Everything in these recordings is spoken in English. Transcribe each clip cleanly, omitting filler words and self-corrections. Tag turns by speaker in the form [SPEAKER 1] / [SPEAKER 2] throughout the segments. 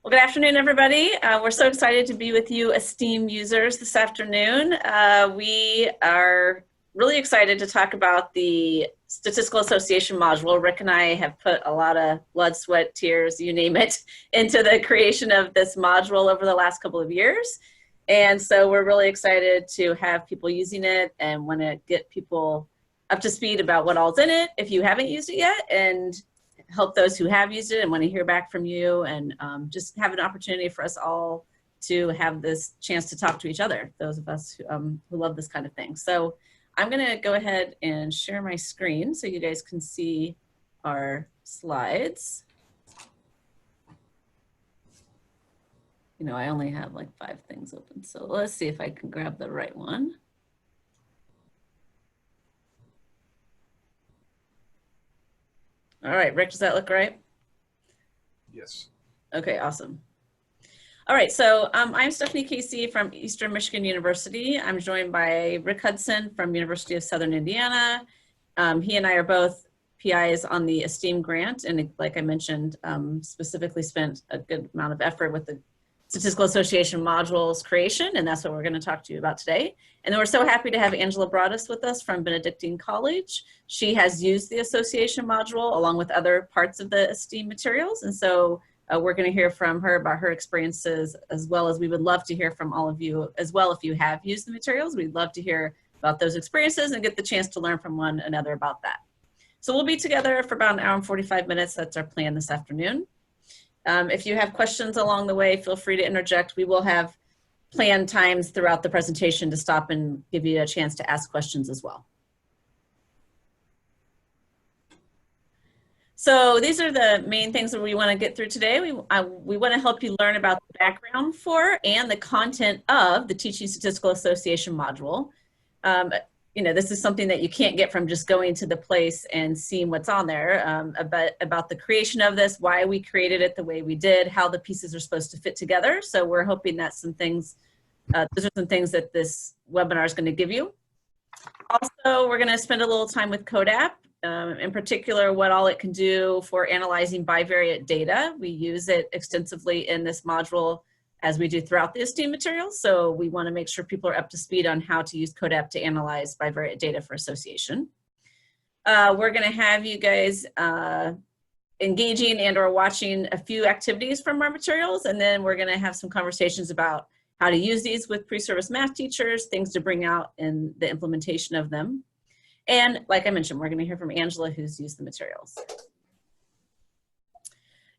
[SPEAKER 1] Well, good afternoon, everybody. We're so excited to be with you, esteemed users, this afternoon. We are really excited to talk about the Statistical Association module. Rick and I have put a lot of blood, sweat, tears, you name it, into the creation of this module over the last couple of years. And so we're really excited to have people using it and want to get people up to speed about what all's in it if you haven't used it yet, and help those who have used it and want to hear back from you, and just have an opportunity for us all to have this chance to talk to each other, those of us who love this kind of thing. So I'm going to go ahead and share my screen so you guys can see our slides. You know, I only have like 5 things open, so let's see if I can grab the right one. All right, Rick, does that look right?
[SPEAKER 2] Yes.
[SPEAKER 1] Okay, awesome. All right, so I'm Stephanie Casey from Eastern Michigan University. I'm joined by Rick Hudson from University of Southern Indiana. He and I are both PIs on the STEAM grant, and like I mentioned, specifically spent a good amount of effort with the Statistical Association modules creation, and that's what we're going to talk to you about today. And then we're so happy to have Angela Broadus with us from Benedictine College. She has used the association module along with other parts of the STEAM materials, and so we're going to hear from her about her experiences, as well as we would love to hear from all of you as well. If you have used the materials, we'd love to hear about those experiences and get the chance to learn from one another about that. So we'll be together for about 1 hour and 45 minutes. That's our plan this afternoon. If you have questions along the way, feel free to interject. We will have planned times throughout the presentation to stop and give you a chance to ask questions as well. So these are the main things that we want to get through today. We want to help you learn about the background for and the content of the Teaching Statistical Association module. You know, this is something that you can't get from just going to the place and seeing what's on there, about the creation of this, why we created it the way we did, how the pieces are supposed to fit together. So we're hoping that some things, those are some things that this webinar is going to give you. Also, we're going to spend a little time with CODAP, in particular, what all it can do for analyzing bivariate data. We use it extensively in this module, as we do throughout the STEAM materials. So we want to make sure people are up to speed on how to use CODAP to analyze bivariate data for association. We're going to have you guys engaging and or watching a few activities from our materials, and then we're going to have some conversations about how to use these with pre-service math teachers, things to bring out in the implementation of them. And like I mentioned, we're going to hear from Angela, who's used the materials.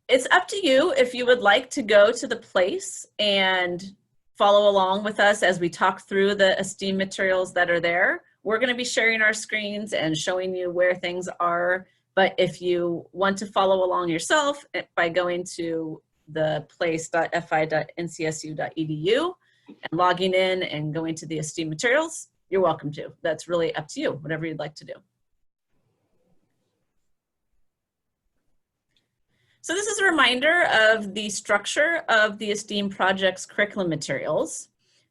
[SPEAKER 1] It's up to you if you would like to go to the place and follow along with us as we talk through the STEAM materials that are there. We're going to be sharing our screens and showing you where things are, but if you want to follow along yourself by going to the place.fi.ncsu.edu and logging in and going to the STEAM materials, you're welcome to. That's really up to you, whatever you'd like to do. So this is a reminder of the structure of the STEAM project's curriculum materials.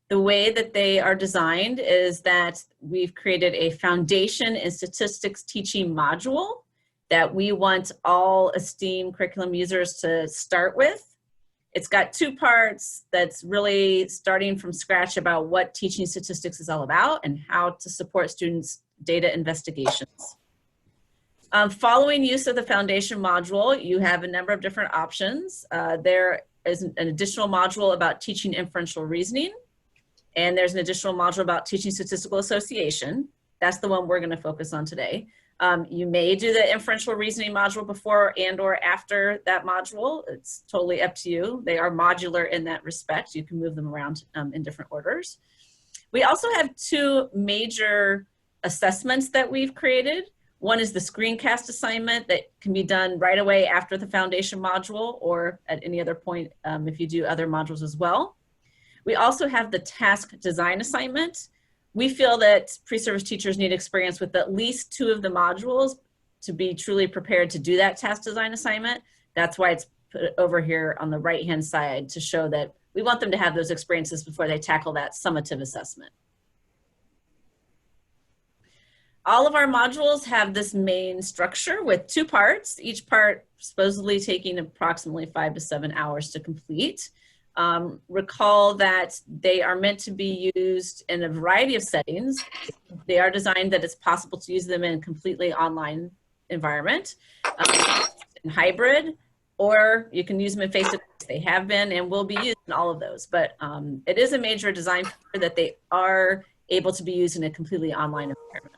[SPEAKER 1] The way that they are designed is that we've created a foundation in statistics teaching module that we want all STEAM curriculum users to start with. It's got 2 parts that's really starting from scratch about what teaching statistics is all about and how to support students' data investigations. Following use of the foundation module, you have a number of different options. There is an additional module about teaching inferential reasoning, and there's an additional module about teaching statistical association. That's the one we're going to focus on today. You may do the inferential reasoning module before and or after that module. It's totally up to you. They are modular in that respect. You can move them around in different orders. We also have 2 major assessments that we've created. One is the screencast assignment that can be done right away after the foundation module or at any other point if you do other modules as well. We also have the task design assignment. We feel that pre-service teachers need experience with at least 2 of the modules to be truly prepared to do that task design assignment. That's why it's put over here on the right-hand side to show that we want them to have those experiences before they tackle that summative assessment. all of our modules have this main structure with 2 parts, each part supposedly taking approximately 5 to 7 hours to complete. Recall that they are meant to be used in a variety of settings. They are designed that it's possible to use them in a completely online environment, in hybrid, or you can use them in face-to-face. They have been and will be used in all of those, but it is a major design feature that they are able to be used in a completely online environment.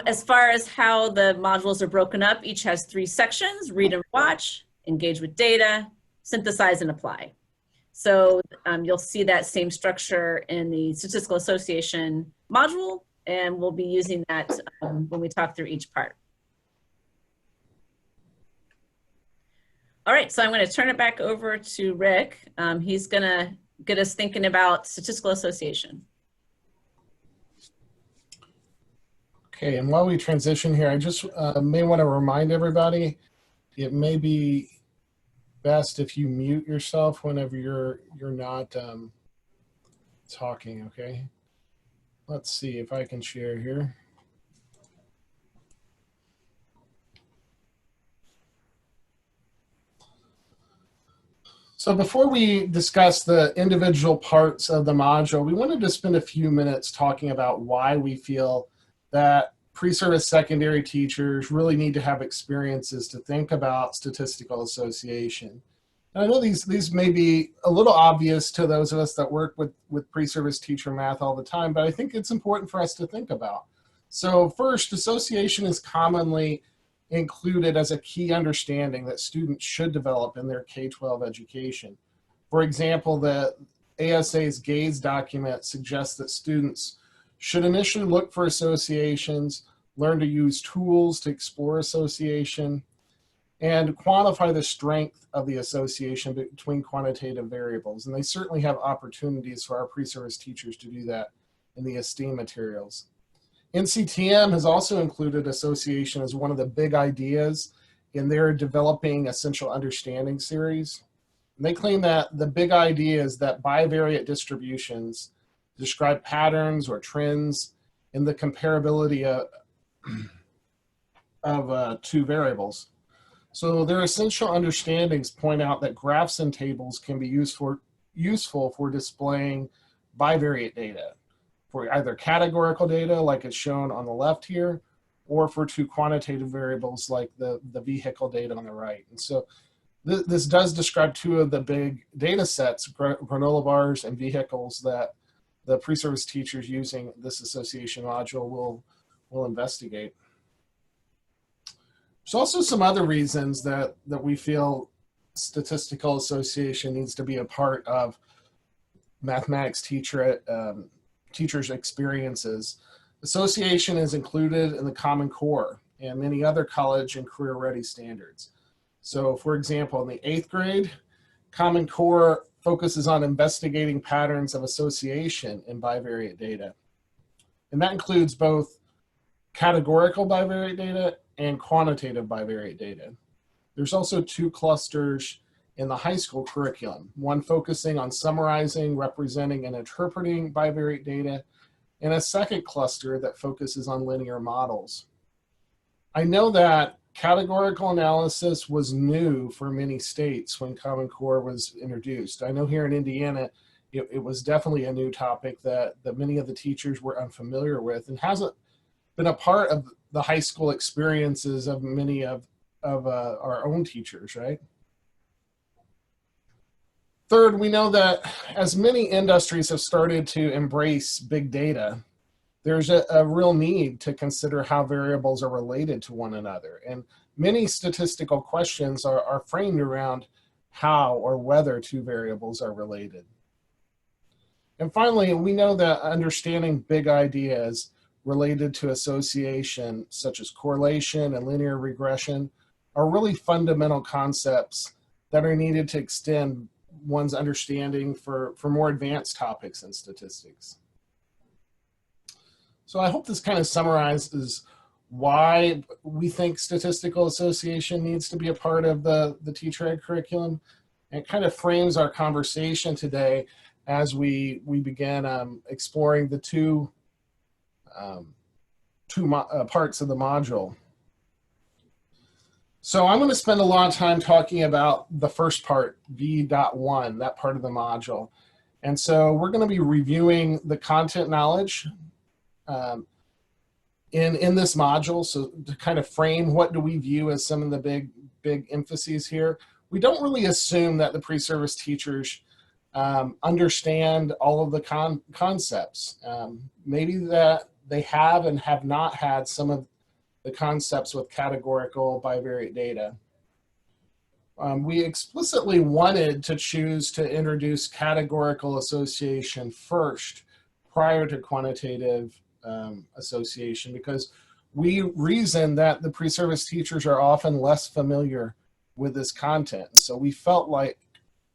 [SPEAKER 1] As far as how the modules are broken up, each has 3 sections: read and watch, engage with data, synthesize and apply. So you'll see that same structure in the Statistical Association module, and we'll be using that when we talk through each part. All right, so I'm going to turn it back over to Rick. He's going to get us thinking about Statistical Association.
[SPEAKER 3] Okay, and while we transition here, I just may want to remind everybody, it may be best if you mute yourself whenever you're not talking, okay? Let's see if I can share here. So before we discuss the individual parts of the module, we wanted to spend a few minutes talking about why we feel that pre-service secondary teachers really need to have experiences to think about statistical association. And I know these may be a little obvious to those of us that work with pre-service teacher math all the time, but I think it's important for us to think about. So first, association is commonly included as a key understanding that students should develop in their K-12 education. For example, the ASA's GAZE document suggests that students should initially look for associations, learn to use tools to explore association, and quantify the strength of the association between quantitative variables. And they certainly have opportunities for our pre-service teachers to do that in the STEAM materials. NCTM has also included association as one of the big ideas in their Developing Essential Understanding series. And they claim that the big idea is that bivariate distributions describe patterns or trends in the comparability of 2 variables. So their essential understandings point out that graphs and tables can be useful for displaying bivariate data, for either categorical data like it's shown on the left here, or for 2 quantitative variables like the vehicle data on the right. And so this does describe 2 of the big data sets, granola bars and vehicles, that the pre-service teachers using this association module will investigate. There's also some other reasons that we feel statistical association needs to be a part of mathematics teachers' experiences. Association is included in the Common Core and many other college and career-ready standards. So for example, in the 8th grade, Common Core focuses on investigating patterns of association in bivariate data. And that includes both categorical bivariate data and quantitative bivariate data. There's also 2 clusters in the high school curriculum, one focusing on summarizing, representing, and interpreting bivariate data, and a second cluster that focuses on linear models. I know that categorical analysis was new for many states when Common Core was introduced. I know here in Indiana, it was definitely a new topic that many of the teachers were unfamiliar with, and hasn't been a part of the high school experiences of many of our own teachers, right? Third, we know that as many industries have started to embrace big data, there's a real need to consider how variables are related to one another. And many statistical questions are framed around how or whether 2 variables are related. And finally, we know that understanding big ideas related to association, such as correlation and linear regression, are really fundamental concepts that are needed to extend one's understanding for more advanced topics in statistics. So I hope this kind of summarizes why we think statistical association needs to be a part of the teacher ed curriculum, and kind of frames our conversation today as we begin exploring the 2 parts of the module. So I'm going to spend a lot of time talking about the first part, V.1, that part of the module. And so we're going to be reviewing the content knowledge in this module. So to kind of frame what do we view as some of the big emphases here, we don't really assume that the pre-service teachers understand all of the concepts. Maybe that they have and have not had some of the concepts with categorical bivariate data. We explicitly wanted to choose to introduce categorical association first prior to quantitative association, because we reason that the pre-service teachers are often less familiar with this content. So we felt like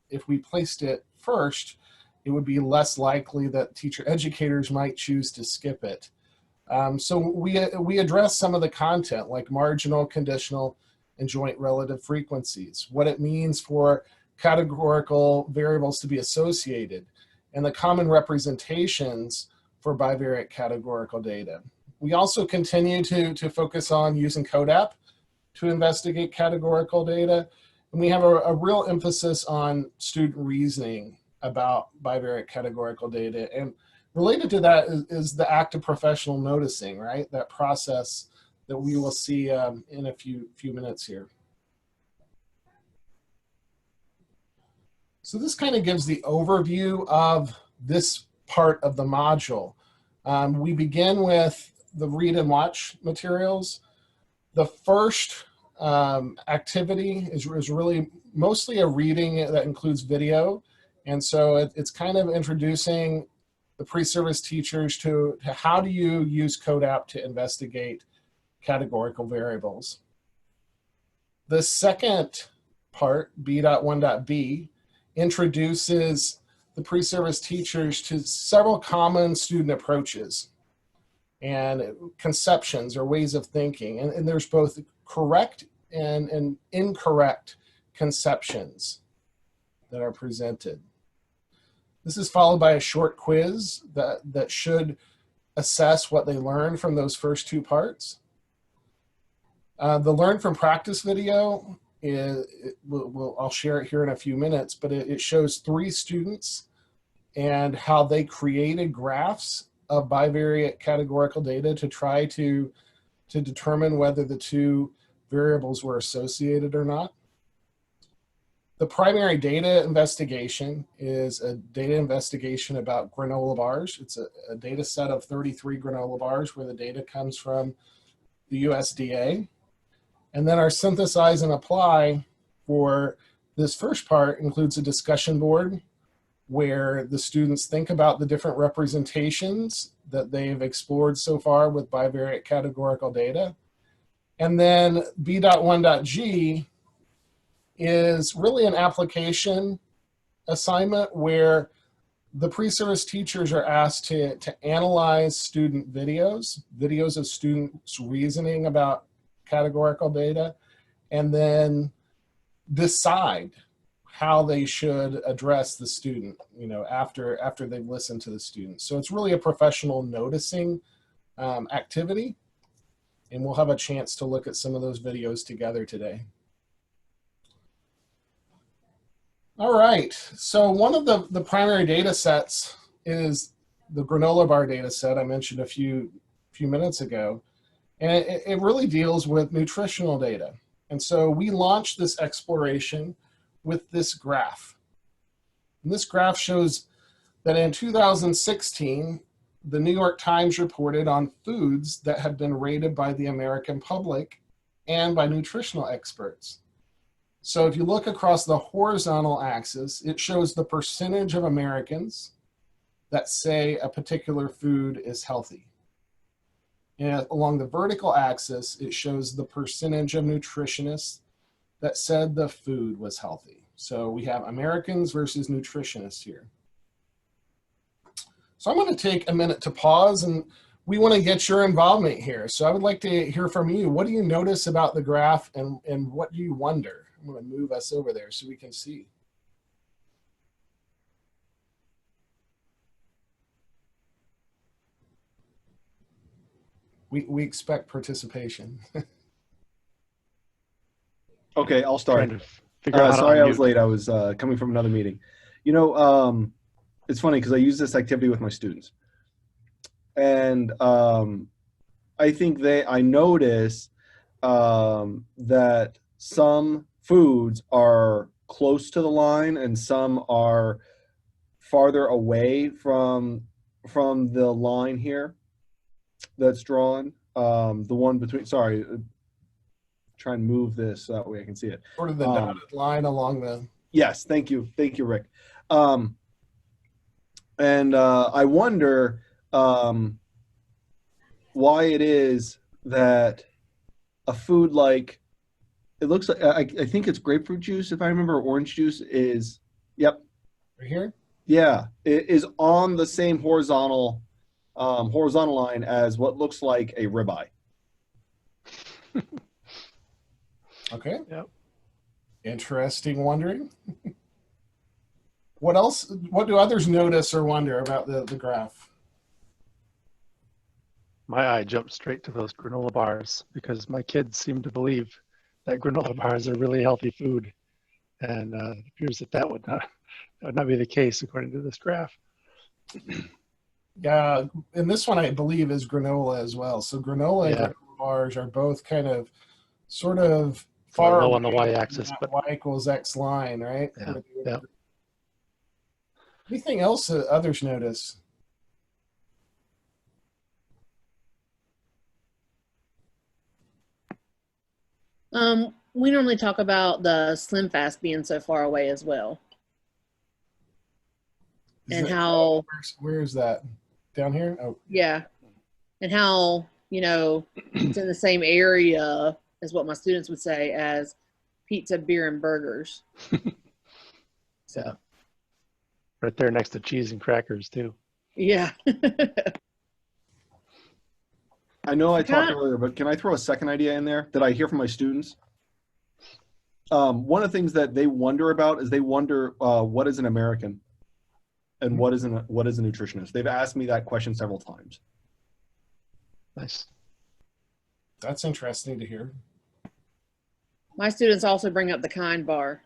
[SPEAKER 3] if we placed it first, it would be less likely that teacher educators might choose to skip it. So we address some of the content like marginal, conditional, and joint relative frequencies, what it means for categorical variables to be associated, and the common representations for bivariate categorical data. We also continue to focus on using CODAP to investigate categorical data, and we have a real emphasis on student reasoning about bivariate categorical data. And related to that is the act of professional noticing, right? That process that we will see in a few minutes here. So this kind of gives the overview of this part of the module. We begin with the read and watch materials. The first activity is really mostly a reading that includes video. And so it's kind of introducing the pre-service teachers to how do you use CODAP to investigate categorical variables. The second part, B.1.B, introduces the pre-service teachers to several common student approaches and conceptions or ways of thinking. And there's both correct and incorrect conceptions that are presented. This is followed by a short quiz that should assess what they learned from those first two parts. The Learn from Practice video, I'll share it here in a few minutes, but it shows 3 students and how they created graphs of bivariate categorical data to try to determine whether the two variables were associated or not. The primary data investigation is a data investigation about granola bars. It's a data set of 33 granola bars where the data comes from the USDA. And then our synthesize and apply for this first part includes a discussion board where the students think about the different representations that they've explored so far with bivariate categorical data. And then B.1.G is really an application assignment where the pre-service teachers are asked to analyze student videos of students reasoning about categorical data, and then decide how they should address the student, after they've listened to the student. So it's really a professional noticing activity, and we'll have a chance to look at some of those videos together today. All right, so one of the primary data sets is the granola bar data set I mentioned a few minutes ago, and it really deals with nutritional data. And so we launched this exploration with this graph. And this graph shows that in 2016, the New York Times reported on foods that had been rated by the American public and by nutritional experts. So if you look across the horizontal axis, it shows the percentage of Americans that say a particular food is healthy. And along the vertical axis, it shows the percentage of nutritionists that said the food was healthy. So we have Americans versus nutritionists here. So I'm going to take a minute to pause, and we want to get your involvement here. So I would like to hear from you. What do you notice about the graph, and what do you wonder? I'm going to move us over there so we can see. We expect participation.
[SPEAKER 2] Okay, I'll start.
[SPEAKER 4] Trying to figure out how
[SPEAKER 2] Sorry
[SPEAKER 4] to
[SPEAKER 2] I was
[SPEAKER 4] unmute.
[SPEAKER 2] late. I was coming from another meeting. It's funny because I use this activity with my students. And I think I notice that some foods are close to the line and some are farther away from the line here that's drawn. The one between, sorry, try and move this so that way I can see it.
[SPEAKER 3] Sort of the dotted line along the.
[SPEAKER 2] Yes, thank you, Rick. And I wonder why it is that a food like, it looks like, I think it's grapefruit juice, if I remember, orange juice is, yep.
[SPEAKER 3] Right here?
[SPEAKER 2] Yeah, it is on the same horizontal line as what looks like a ribeye.
[SPEAKER 3] Okay.
[SPEAKER 4] Yep.
[SPEAKER 3] Interesting wondering. What else? What do others notice or wonder about the graph?
[SPEAKER 4] My eye jumped straight to those granola bars because my kids seem to believe that granola bars are really healthy food. And it appears that would not be the case according to this graph.
[SPEAKER 3] Yeah, and this one I believe is granola as well. So granola and
[SPEAKER 4] Yeah.
[SPEAKER 3] granola bars are both kind of sort of
[SPEAKER 4] Far
[SPEAKER 3] far
[SPEAKER 4] low on the
[SPEAKER 3] away
[SPEAKER 4] y-axis,
[SPEAKER 3] from that
[SPEAKER 4] but
[SPEAKER 3] y equals x line, right?
[SPEAKER 4] yeah, yeah.
[SPEAKER 3] Anything else that others notice?
[SPEAKER 5] We normally talk about the Slim Fast being so far away as well. And how,
[SPEAKER 3] where is that? Down here? Oh,
[SPEAKER 5] yeah, and how, it's in the same area as what my students would say as pizza, beer, and burgers. So,
[SPEAKER 4] Right there next to cheese and crackers too.
[SPEAKER 5] yeah.
[SPEAKER 2] I know I talked earlier, but can I throw a second idea in there that I hear from my students? One of the things that they wonder about is they wonder what is an American and what is a nutritionist. They've asked me that question several times.
[SPEAKER 4] Nice.
[SPEAKER 3] that's interesting to hear.
[SPEAKER 5] My students also bring up the Kind bar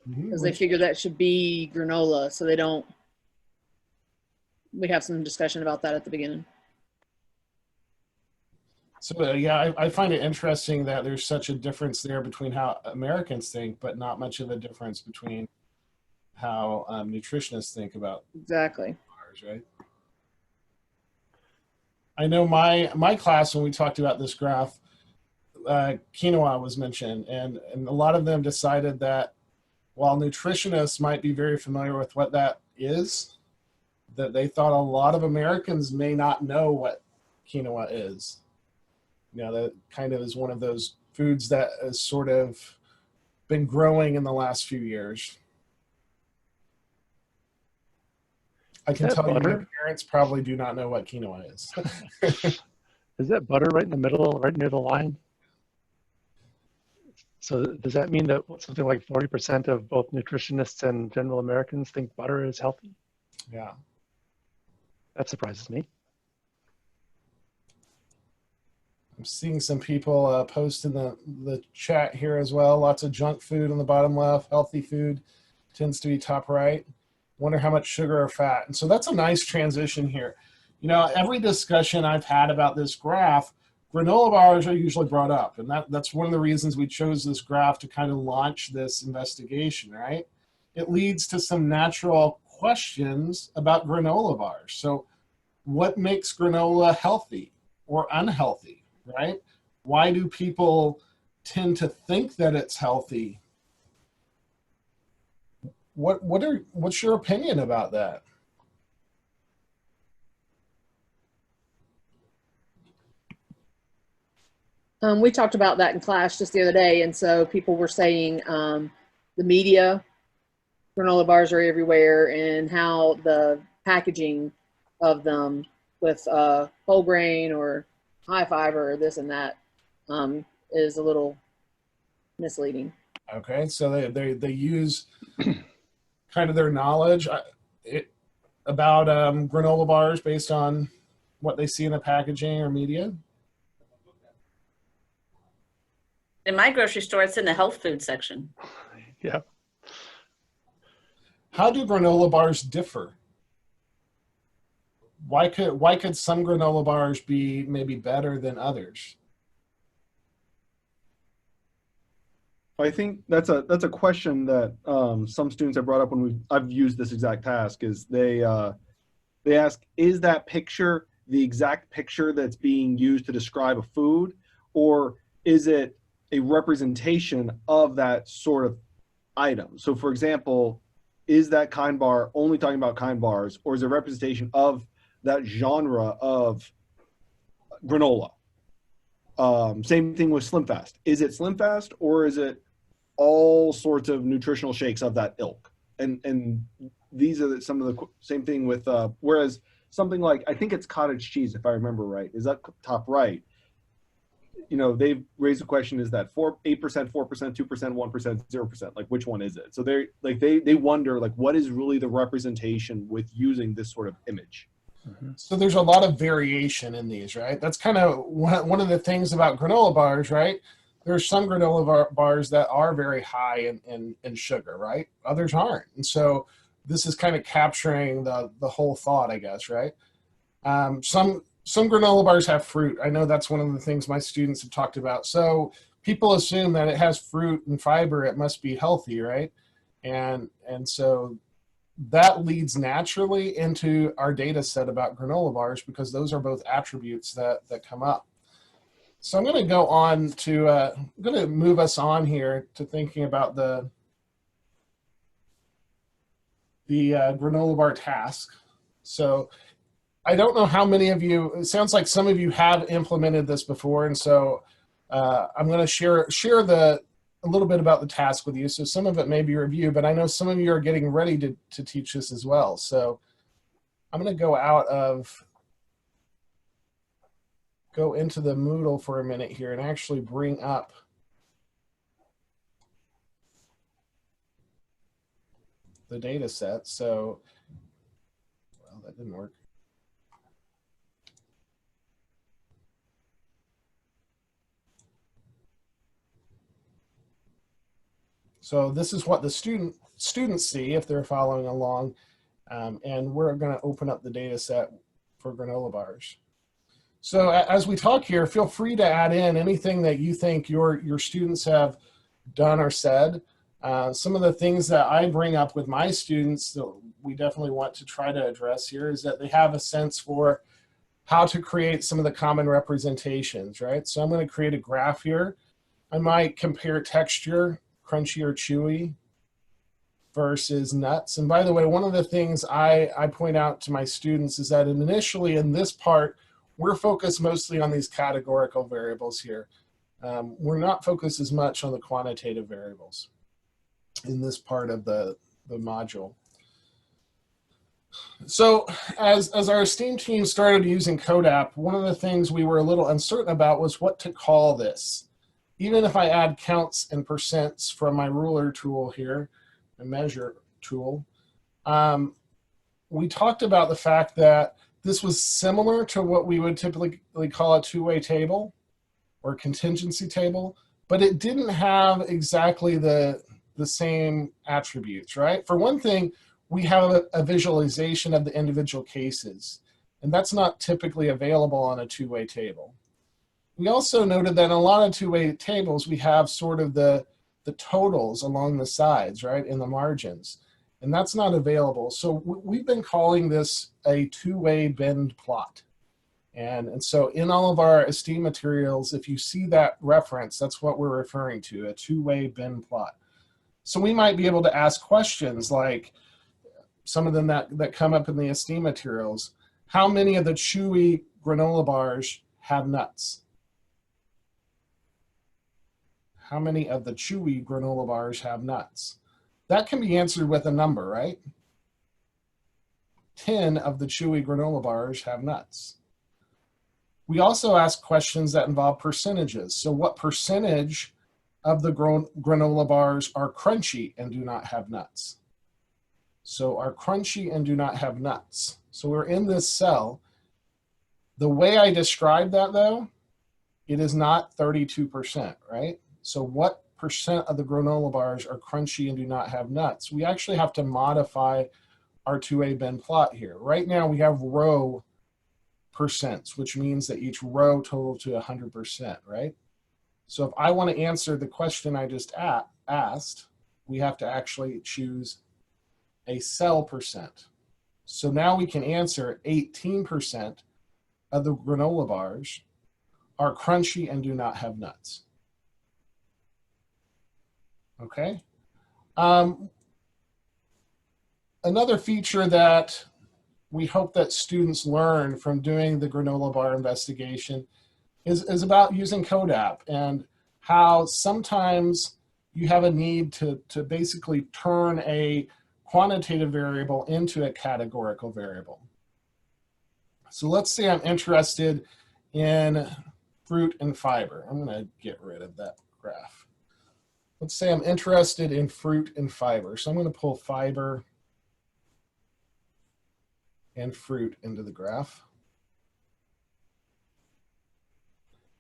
[SPEAKER 5] because they figure that should be granola, so they don't. We have some discussion about that at the beginning.
[SPEAKER 3] So yeah, I find it interesting that there's such a difference there between how Americans think, but not much of a difference between how nutritionists think about
[SPEAKER 5] Exactly.
[SPEAKER 3] bars, right? I know my class, when we talked about this graph, quinoa was mentioned, and a lot of them decided that while nutritionists might be very familiar with what that is, that they thought a lot of Americans may not know what quinoa is. That kind of is one of those foods that has sort of been growing in the last few years. I can tell you my parents probably do not know what quinoa is.
[SPEAKER 4] Is that butter right in the middle, right near the line? So does that mean that something like 40% of both nutritionists and general Americans think butter is healthy?
[SPEAKER 3] Yeah.
[SPEAKER 4] That surprises me.
[SPEAKER 3] I'm seeing some people post in the chat here as well. Lots of junk food on the bottom left. Healthy food tends to be top right. Wonder how much sugar or fat. And so that's a nice transition here. Every discussion I've had about this graph, granola bars are usually brought up. And that's one of the reasons we chose this graph to kind of launch this investigation, right? It leads to some natural questions about granola bars. So what makes granola healthy or unhealthy? Right? Why do people tend to think that it's healthy? What's your opinion about that?
[SPEAKER 5] We talked about that in class just the other day, and so people were saying the media, granola bars are everywhere, and how the packaging of them with whole grain or high fiber or this and that is a little misleading.
[SPEAKER 3] Okay, so they use kind of their knowledge about granola bars based on what they see in the packaging or media?
[SPEAKER 1] In my grocery store, it's in the health food section.
[SPEAKER 4] Yeah.
[SPEAKER 3] How do granola bars differ? Why could some granola bars be maybe better than others?
[SPEAKER 2] I think that's a question that some students have brought up when I've used this exact task. Is they ask, is that picture the exact picture that's being used to describe a food, or is it a representation of that sort of item? So, for example, is that kind bar only talking about kind bars, or is it a representation of that genre of granola? Same thing with Slim Fast. Is it Slim Fast, or is it all sorts of nutritional shakes of that ilk? And these are some of the same thing with whereas something like, I think it's cottage cheese, if I remember right, is that top right? You know, they've raised the question: is that 8%, 4%, 2%, 1%, 0%? Like, which one is it? So they're like they wonder, like, what is really the representation with using this sort of image?
[SPEAKER 3] So there's a lot of variation in these, right? That's kind of one of the things about granola bars, right? There's some granola bars that are very high in sugar, right? Others aren't. And so this is kind of capturing the whole thought, I guess, right? Some granola bars have fruit. I know that's one of the things my students have talked about. So people assume that it has fruit and fiber, it must be healthy, right? And so that leads naturally into our data set about granola bars, because those are both attributes that come up. So I'm going to go on to, I'm going to move us on here to thinking about the granola bar task. So I don't know how many of you, it sounds like some of you have implemented this before. And so I'm going to share a little bit about the task with you. So some of it may be review, but I know some of you are getting ready to teach this as well. So I'm going to go into the Moodle for a minute here and actually bring up the data set. So, well, that didn't work. So this is what the students see if they're following along. And we're going to open up the data set for granola bars. So as we talk here, feel free to add in anything that you think your students have done or said. Some of the things that I bring up with my students that we definitely want to try to address here is that they have a sense for how to create some of the common representations, right? So I'm going to create a graph here. I might compare texture, crunchy or chewy versus nuts. And by the way, one of the things I point out to my students is that initially in this part, we're focused mostly on these categorical variables here. We're not focused as much on the quantitative variables in this part of the module. So as our STEAM team started using CODAP, one of the things we were a little uncertain about was what to call this. Even if I add counts and percents from my ruler tool here, a measure tool, we talked about the fact that this was similar to what we would typically call a two-way table or contingency table, but it didn't have exactly the same attributes, right? For one thing, we have a visualization of the individual cases, and that's not typically available on a two-way table. We also noted that in a lot of two-way tables, we have sort of the totals along the sides, right, in the margins, and that's not available. So we've been calling this a two-way bend plot. And so in all of our STEAM materials, if you see that reference, that's what we're referring to, a two-way bend plot. So we might be able to ask questions like some of them that come up in the STEAM materials. How many of the chewy granola bars have nuts? How many of the chewy granola bars have nuts? That can be answered with a number, right? 10 of the chewy granola bars have nuts. We also ask questions that involve percentages. So what percentage of the granola bars are crunchy and do not have nuts? So are crunchy and do not have nuts. So we're in this cell. The way I described that though, it is not 32%, right? So what percent of the granola bars are crunchy and do not have nuts? We actually have to modify our 2A bin plot here. Right now we have row percents, which means that each row total to 100%, right? So if I want to answer the question I just asked, we have to actually choose a cell percent. So now we can answer 18% of the granola bars are crunchy and do not have nuts. Okay. Another feature that we hope that students learn from doing the granola bar investigation is about using CODAP and how sometimes you have a need to basically turn a quantitative variable into a categorical variable. So let's say I'm interested in fruit and fiber. I'm going to get rid of that graph. Let's say I'm interested in fruit and fiber. So I'm going to pull fiber and fruit into the graph.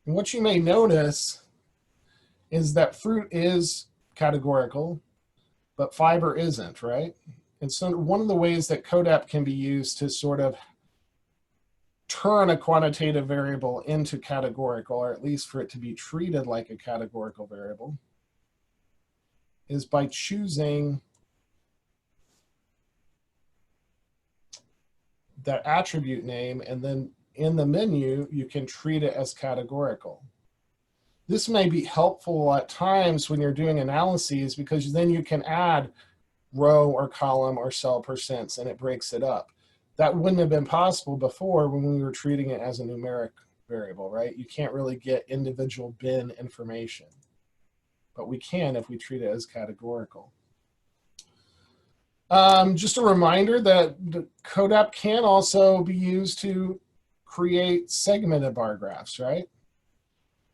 [SPEAKER 3] And what you may notice is that fruit is categorical, but fiber isn't, right? And so one of the ways that CODAP can be used to sort of turn a quantitative variable into categorical, or at least for it to be treated like a categorical variable, is by choosing that attribute name, and then in the menu, you can treat it as categorical. This may be helpful at times when you're doing analyses, because then you can add row or column or cell percents and it breaks it up. That wouldn't have been possible before when we were treating it as a numeric variable, right? You can't really get individual bin information, but we can if we treat it as categorical. Just a reminder that the CODAP can also be used to create segmented bar graphs, right?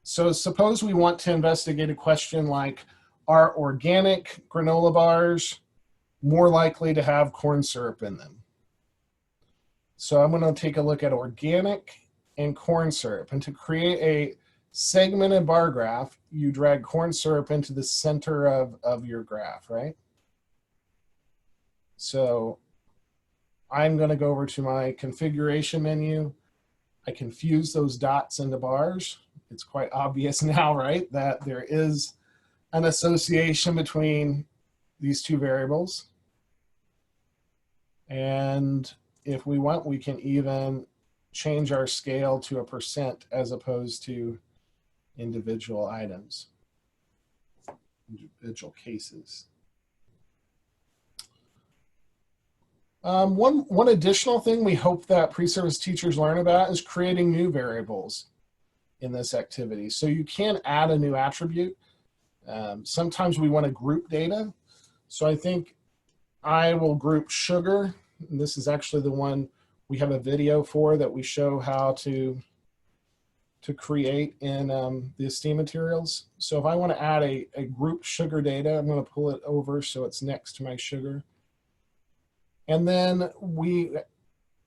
[SPEAKER 3] So suppose we want to investigate a question like, are organic granola bars more likely to have corn syrup in them? So I'm going to take a look at organic and corn syrup. And to create a segmented bar graph, you drag corn syrup into the center of your graph, right? So I'm going to go over to my configuration menu. I can fuse those dots into bars. It's quite obvious now, right, that there is an association between these two variables. And if we want, we can even change our scale to a percent as opposed to individual items, individual cases. One additional thing we hope that pre-service teachers learn about is creating new variables in this activity. So you can add a new attribute. Sometimes we want to group data. So I think I will group sugar. And this is actually the one we have a video for that we show how to create in the esteem materials. So if I want to add a group sugar data, I'm going to pull it over so it's next to my sugar. And then we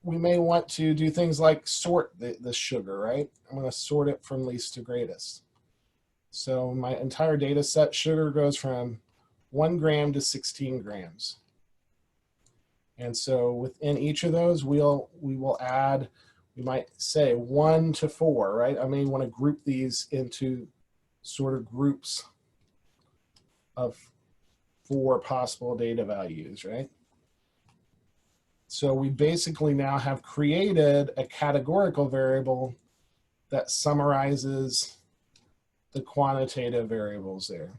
[SPEAKER 3] may want to do things like sort the sugar, right? I'm going to sort it from least to greatest. So my entire data set, sugar goes from 1 gram to 16 grams. And so within each of those, we will add, we might say 1 to 4, right? I may want to group these into sort of groups of 4 possible data values, right? So we basically now have created a categorical variable that summarizes the quantitative variables there.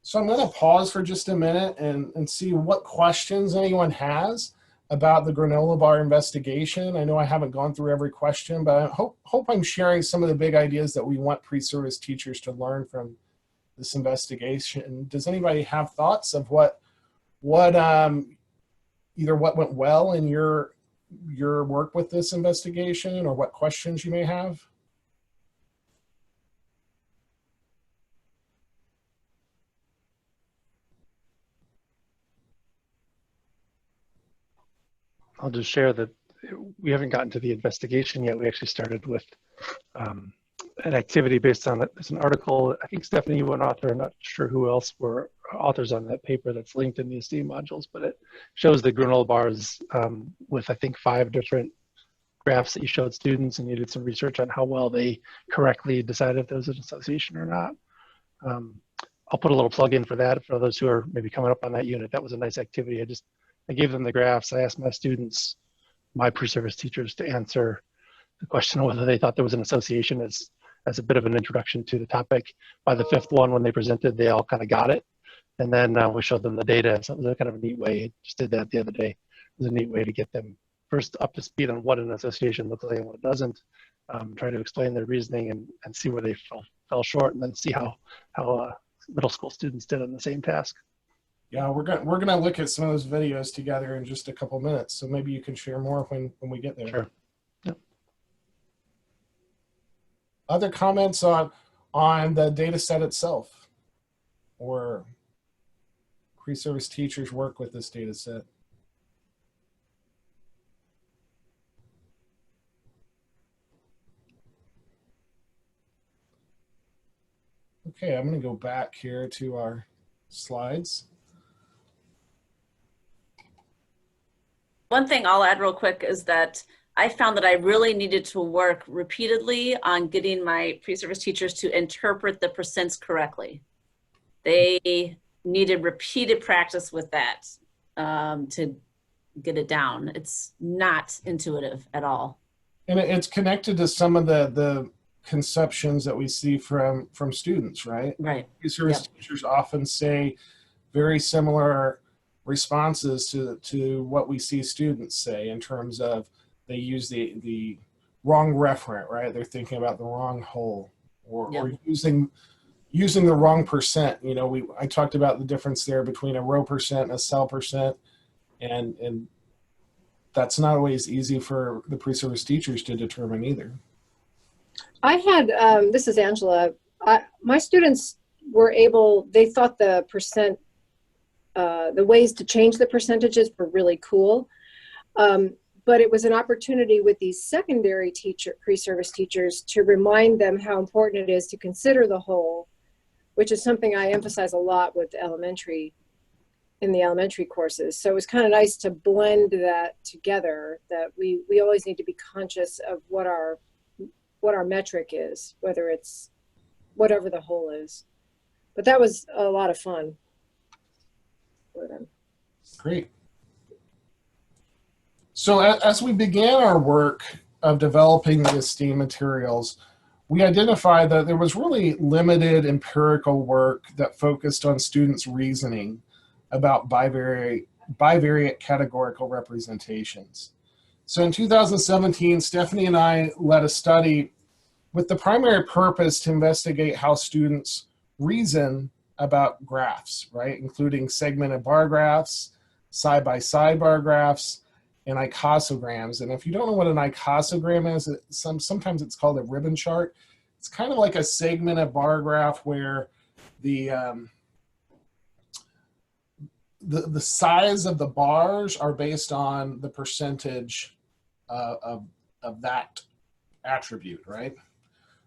[SPEAKER 3] So I'm going to pause for just a minute and see what questions anyone has about the granola bar investigation. I know I haven't gone through every question, but I hope I'm sharing some of the big ideas that we want pre-service teachers to learn from this investigation. Does anybody have thoughts of either what went well in your work with this investigation, or what questions you may have?
[SPEAKER 4] I'll just share that we haven't gotten to the investigation yet. We actually started with an activity based on it. There's an article, I think Stephanie, you an author, I'm not sure who else were authors on that paper that's linked in the STEAM modules, but it shows the granola bars with, I think, 5 different graphs that you showed students, and you did some research on how well they correctly decided if there was an association or not. I'll put a little plug in for that for those who are maybe coming up on that unit. That was a nice activity. I gave them the graphs. I asked my students, my pre-service teachers, to answer the question of whether they thought there was an association as a bit of an introduction to the topic. By the 5th one, when they presented, they all kind of got it. And then we showed them the data. So it was a kind of a neat way. I just did that the other day. It was a neat way to get them first up to speed on what an association looks like and what it doesn't. Try to explain their reasoning and see where they fell short, and then see how middle school students did on the same task.
[SPEAKER 3] Yeah, we're gonna look at some of those videos together in just a couple minutes. So maybe you can share more when we get there.
[SPEAKER 4] Sure. Yep.
[SPEAKER 3] Other comments on the data set itself, or pre-service teachers work with this data set? Okay, I'm going to go back here to our slides.
[SPEAKER 1] One thing I'll add real quick is that I found that I really needed to work repeatedly on getting my pre-service teachers to interpret the percents correctly. They needed repeated practice with that to get it down. It's not intuitive at all.
[SPEAKER 3] And it's connected to some of the conceptions that we see from students, right?
[SPEAKER 1] Right.
[SPEAKER 3] Pre-service teachers often say very similar responses to what we see students say, in terms of they use the wrong referent, right? They're thinking about the wrong whole, or using the wrong percent. You know, I talked about the difference there between a row percent and a cell percent, and that's not always easy for the pre-service teachers to determine either.
[SPEAKER 6] I had, this is Angela, my students were able, they thought the percent, the ways to change the percentages were really cool. But it was an opportunity with these secondary pre-service teachers to remind them how important it is to consider the whole, which is something I emphasize a lot with in the elementary courses. So it was kind of nice to blend that together, that we always need to be conscious of what our metric is, whether it's whatever the whole is. But that was a lot of fun for them.
[SPEAKER 3] Great. So as we began our work of developing the STEAM materials, we identified that there was really limited empirical work that focused on students' reasoning about bivariate categorical representations. So in 2017, Stephanie and I led a study with the primary purpose to investigate how students reason about graphs, right? Including segmented bar graphs, side-by-side bar graphs, and icosograms. And if you don't know what an icosogram is, sometimes it's called a ribbon chart. It's kind of like a segmented bar graph where the size of the bars are based on the percentage of that attribute, right?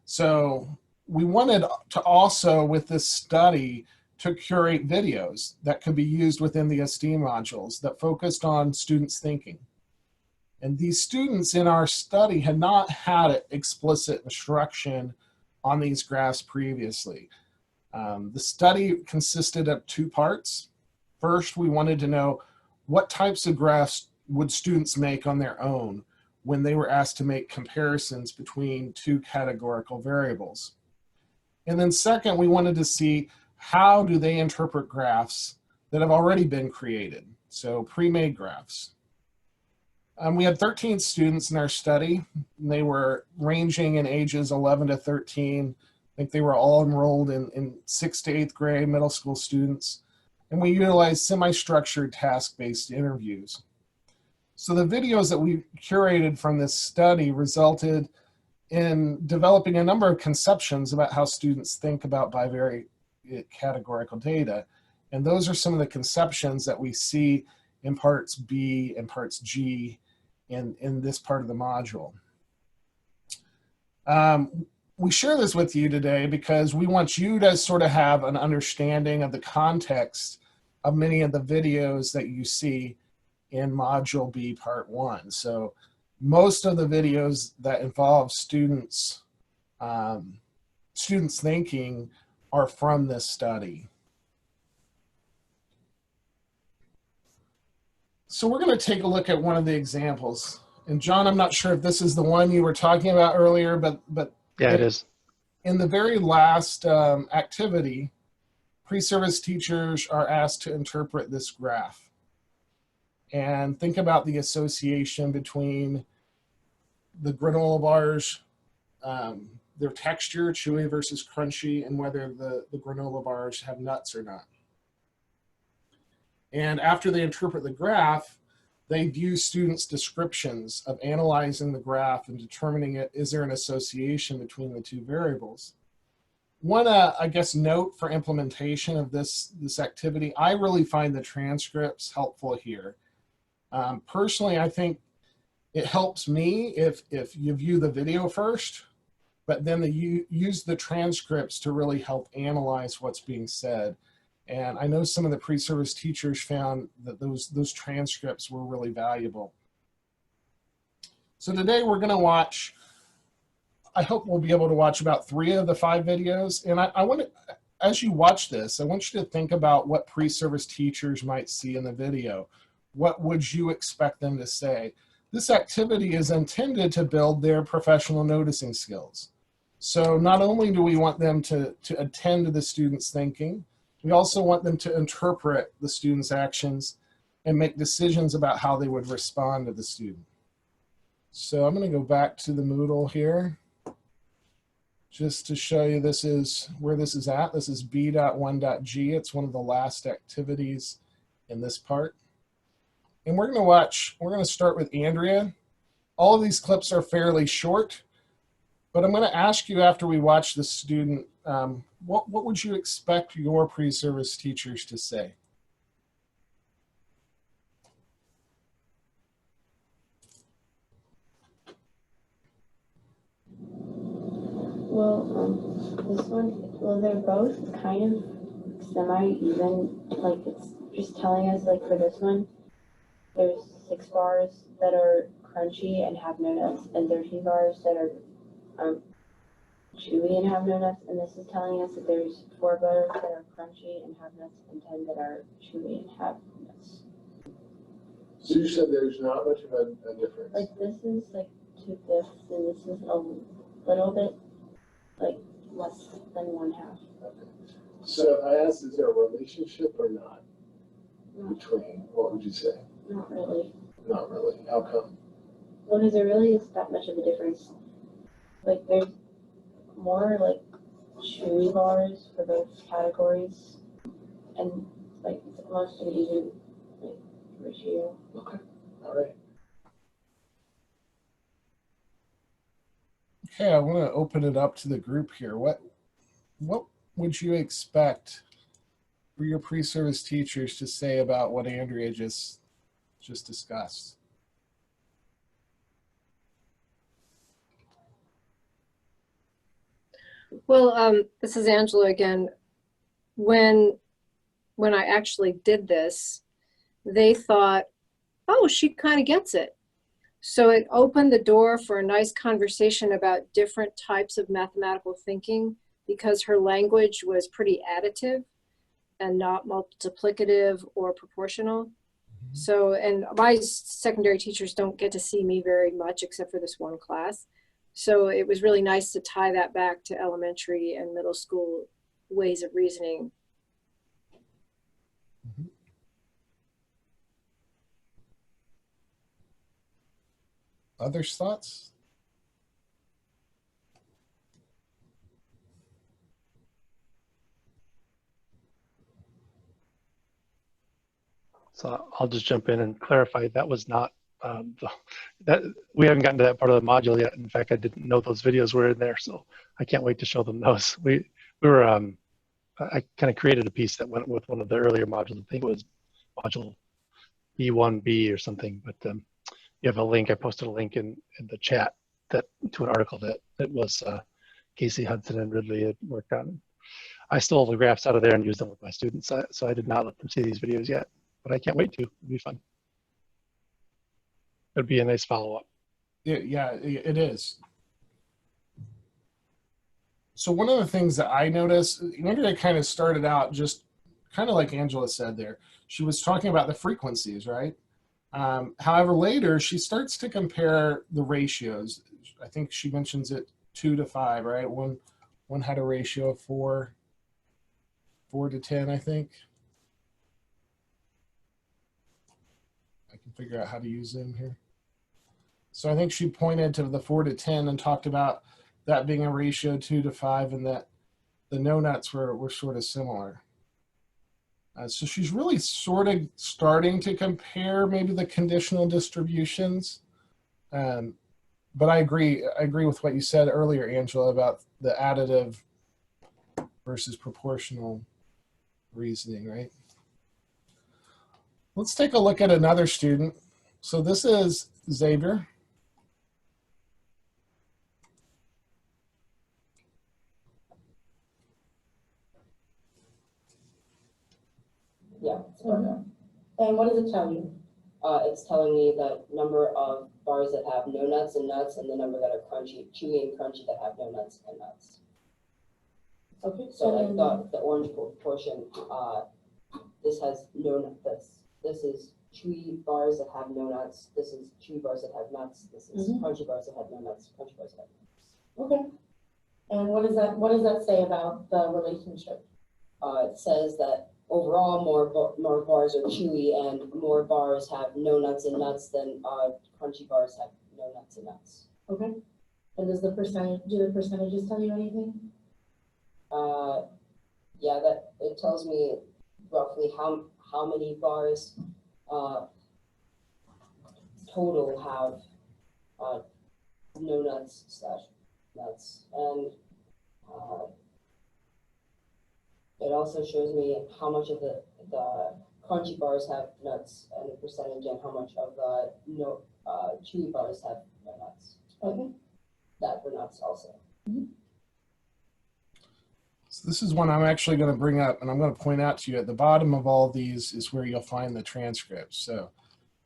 [SPEAKER 3] So we wanted to also, with this study, to curate videos that could be used within the STEAM modules that focused on students' thinking. And these students in our study had not had explicit instruction on these graphs previously. The study consisted of 2 parts. First, we wanted to know what types of graphs would students make on their own when they were asked to make comparisons between 2 categorical variables. And then second, we wanted to see how do they interpret graphs that have already been created, so pre-made graphs. We had 13 students in our study, and they were ranging in ages 11 to 13. I think they were all enrolled in 6th to 8th grade middle school students. And we utilized semi-structured task-based interviews. So the videos that we curated from this study resulted in developing a number of conceptions about how students think about bivariate categorical data. And those are some of the conceptions that we see in parts B and parts G in this part of the module. We share this with you today because we want you to sort of have an understanding of the context of many of the videos that you see in Module B, Part 1. So most of the videos that involve students thinking are from this study. So we're going to take a look at one of the examples. And John, I'm not sure if this is the one you were talking about earlier, but
[SPEAKER 4] Yeah, it is.
[SPEAKER 3] in the very last activity, pre-service teachers are asked to interpret this graph and think about the association between the granola bars, their texture, chewy versus crunchy, and whether the granola bars have nuts or not. And after they interpret the graph, they view students' descriptions of analyzing the graph and determining is there an association between the two variables. One, I guess, note for implementation of this activity, I really find the transcripts helpful here. Personally, I think it helps me if you view the video first, but then you use the transcripts to really help analyze what's being said. And I know some of the pre-service teachers found that those transcripts were really valuable. So today we're going to watch, I hope we'll be able to watch about 3 of the 5 videos. And I want to, as you watch this, I want you to think about what pre-service teachers might see in the video. What would you expect them to say? This activity is intended to build their professional noticing skills. So not only do we want them to attend to the students' thinking, we also want them to interpret the student's actions and make decisions about how they would respond to the student. So I'm going to go back to the Moodle here just to show you this is where this is at. This is B.1.G. It's one of the last activities in this part. And we're going to start with Andrea. All of these clips are fairly short, but I'm going to ask you after we watch the student, what would you expect your pre-service teachers to say?
[SPEAKER 7] Well, this one, well, they're both kind of semi-even, like it's just telling us, like for this one, there's 6 bars that are crunchy and have no nuts, and 13 bars that are chewy and have no nuts, and this is telling us that there's 4 bars that are crunchy and have nuts, and 10 that are chewy and have nuts.
[SPEAKER 3] So you said there's not much of a difference.
[SPEAKER 7] Like this is like 2/5, and this is a little bit like less than 1/2.
[SPEAKER 3] Okay. So I asked, is there a relationship or not between? What would you say?
[SPEAKER 7] Not really.
[SPEAKER 3] Not really. How come?
[SPEAKER 7] Well, because there really is that much of a difference. Like there's more like chewy bars for both categories, and like most of it even like ratio.
[SPEAKER 3] Okay. All right. Okay, I want to open it up to the group here. What would you expect for your pre-service teachers to say about what Andrea just discussed?
[SPEAKER 6] Well, this is Angela again. When I actually did this, they thought, oh, she kind of gets it. So it opened the door for a nice conversation about different types of mathematical thinking because her language was pretty additive and not multiplicative or proportional. So, and my secondary teachers don't get to see me very much except for this one class. So it was really nice to tie that back to elementary and middle school ways of reasoning.
[SPEAKER 3] Mm-hmm. Others' thoughts?
[SPEAKER 4] So I'll just jump in and clarify that was not that we haven't gotten to that part of the module yet. In fact, I didn't know those videos were in there, so I can't wait to show them those. We were I kind of created a piece that went with one of the earlier modules. I think it was module B1B or something, but you have a link. I posted a link in the chat to an article that was Casey Hudson and Ridley had worked on. I stole the graphs out of there and used them with my students, so I did not let them see these videos yet, but I can't wait to. It'll be fun. It'd be a nice follow-up.
[SPEAKER 3] Yeah, it is. So one of the things that I noticed, Andrea kind of started out just kind of like Angela said there. She was talking about the frequencies, right? However, later she starts to compare the ratios. I think she mentions it 2 to 5, right? One had a ratio of 4 to 10, I think. I can figure out how to use Zoom here. So I think she pointed to the 4 to 10 and talked about that being a ratio 2 to 5, and that the no nuts were sort of similar. So she's really sort of starting to compare maybe the conditional distributions. But I agree with what you said earlier, Angela, about the additive versus proportional reasoning, right? Let's take a look at another student. So this is Xavier.
[SPEAKER 8] Yeah, it's okay. And what does it tell you? It's telling me the number of bars that have no nuts and nuts, and the number that are crunchy, chewy and crunchy that have no nuts and nuts.
[SPEAKER 7] Okay.
[SPEAKER 8] So like the orange portion, this has no nuts. This is chewy bars that have no nuts. This is chewy bars that have nuts. This is crunchy bars that have no nuts. Crunchy bars that have nuts.
[SPEAKER 7] Okay. And what does that say about the relationship?
[SPEAKER 8] It says that overall more bars are chewy and more bars have no nuts and nuts than crunchy bars have no nuts and nuts.
[SPEAKER 7] Okay. And do the percentages tell you anything?
[SPEAKER 8] Yeah, that it tells me roughly how many bars total have no nuts / nuts, and it also shows me how much of the crunchy bars have nuts and the percentage, and how much of the chewy bars have no nuts.
[SPEAKER 7] Okay.
[SPEAKER 8] That for nuts also.
[SPEAKER 3] So this is one I'm actually going to bring up, and I'm going to point out to you at the bottom of all of these is where you'll find the transcripts. So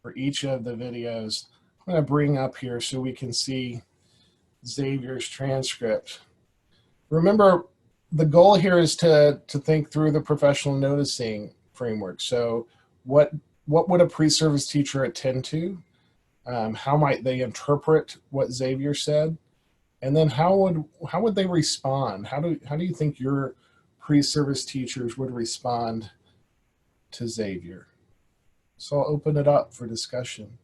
[SPEAKER 3] for each of the videos, I'm going to bring up here so we can see Xavier's transcript. Remember, the goal here is to think through the professional noticing framework. So what would a pre-service teacher attend to? How might they interpret what Xavier said? And then how would they respond? How do you think your pre-service teachers would respond to Xavier? So I'll open it up for discussion.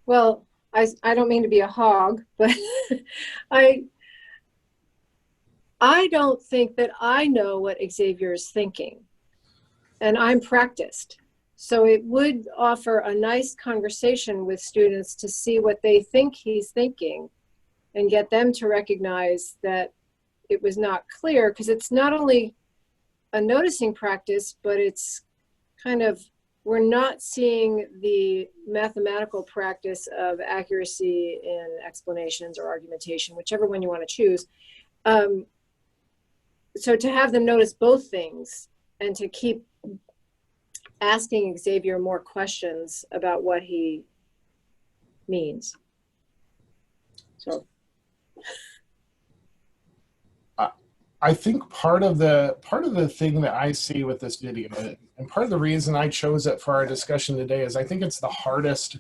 [SPEAKER 6] Well, I don't mean to be a hog, but I don't think that I know what Xavier is thinking, and I'm practiced. So it would offer a nice conversation with students to see what they think he's thinking and get them to recognize that it was not clear, because it's not only a noticing practice, but it's kind of, we're not seeing the mathematical practice of accuracy in explanations or argumentation, whichever one you want to choose. So to have them notice both things and to keep asking Xavier more questions about what he means. So
[SPEAKER 3] I think part of the thing that I see with this video, and part of the reason I chose it for our discussion today, is I think it's the hardest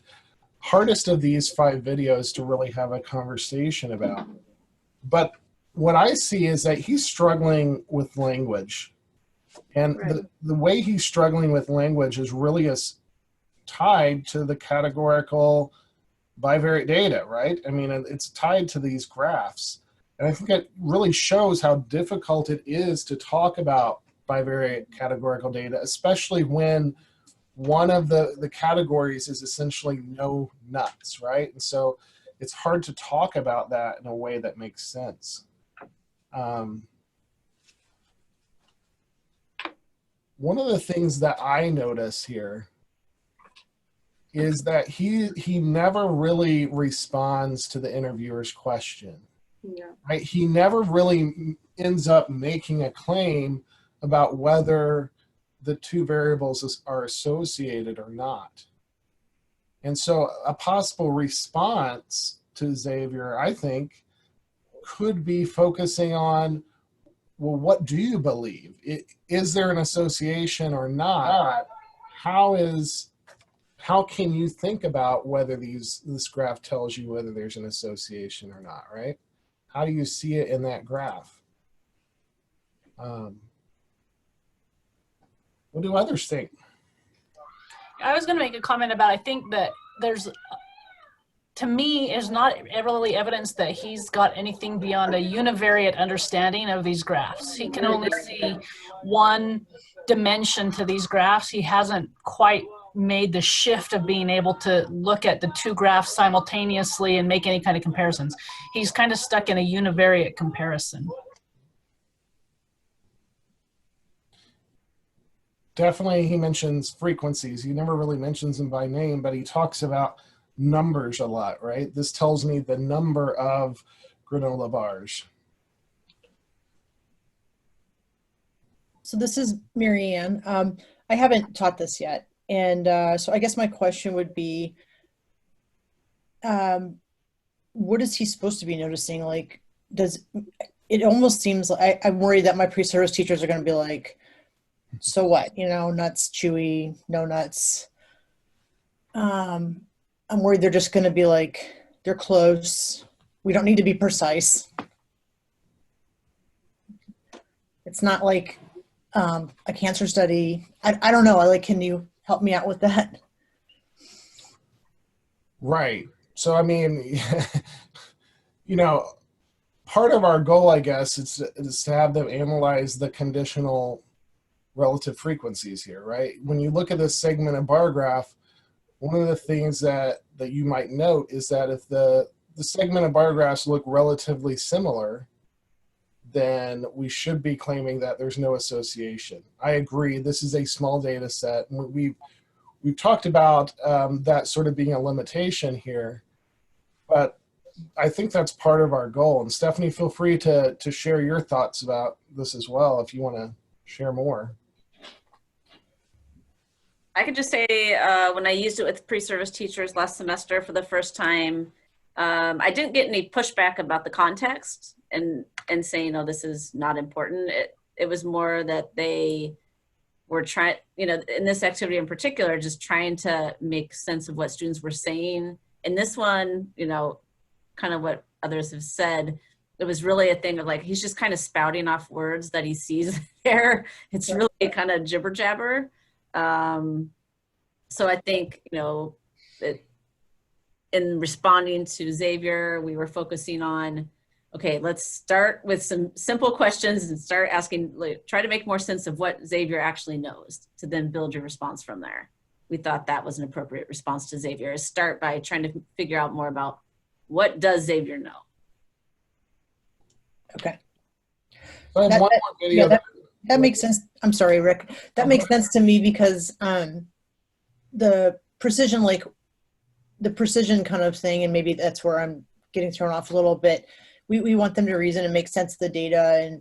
[SPEAKER 3] of these 5 videos to really have a conversation about. But what I see is that he's struggling with language, and
[SPEAKER 6] right.
[SPEAKER 3] the way he's struggling with language is really tied to the categorical bivariate data, right? I mean, it's tied to these graphs. And I think it really shows how difficult it is to talk about bivariate categorical data, especially when one of the categories is essentially no nuts, right? And so it's hard to talk about that in a way that makes sense. One of the things that I notice here is that he never really responds to the interviewer's question.
[SPEAKER 6] Yeah.
[SPEAKER 3] Right? He never really ends up making a claim about whether the two variables are associated or not. And so a possible response to Xavier, I think, could be focusing on, well, what do you believe? Is there an association or not? How can you think about whether this graph tells you whether there's an association or not, right? How do you see it in that graph? What do others think?
[SPEAKER 9] I was going to make a comment about, I think that there's, to me, is not really evidence that he's got anything beyond a univariate understanding of these graphs. He can only see one dimension to these graphs. He hasn't quite made the shift of being able to look at the two graphs simultaneously and make any kind of comparisons. He's kind of stuck in a univariate comparison.
[SPEAKER 3] Definitely he mentions frequencies. He never really mentions them by name, but he talks about numbers a lot, right? This tells me the number of granola bars.
[SPEAKER 10] So this is Mary Ann. I haven't taught this yet. And so I guess my question would be, what is he supposed to be noticing? Like, it almost seems like I'm worried that my pre-service teachers are going to be like, so what, nuts, chewy, no nuts. I'm worried they're just going to be like, they're close. We don't need to be precise. It's not like a cancer study. I don't know. Can you help me out with that?
[SPEAKER 3] Right. So, I mean, part of our goal, I guess, is to have them analyze the conditional relative frequencies here, right? When you look at this segmented bar graph, one of the things that you might note is that if the segmented bar graphs look relatively similar, then we should be claiming that there's no association. I agree. This is a small data set. We've talked about that sort of being a limitation here, but I think that's part of our goal. And Stephanie, feel free to share your thoughts about this as well if you want to share more.
[SPEAKER 1] I could just say when I used it with pre-service teachers last semester for the first time, I didn't get any pushback about the context and saying, oh, this is not important. It was more that they were trying, in this activity in particular, just trying to make sense of what students were saying. In this one, kind of what others have said, it was really a thing of like, he's just kind of spouting off words that he sees there. It's really kind of jibber jabber. So I think, in responding to Xavier, we were focusing on, okay, let's start with some simple questions and start asking, try to make more sense of what Xavier actually knows to then build your response from there. We thought that was an appropriate response to Xavier, is start by trying to figure out more about what does Xavier know?
[SPEAKER 10] Okay.
[SPEAKER 3] That
[SPEAKER 10] makes sense. I'm sorry, Rick. That makes sense to me because the precision kind of thing, and maybe that's where I'm getting thrown off a little bit. We want them to reason and make sense of the data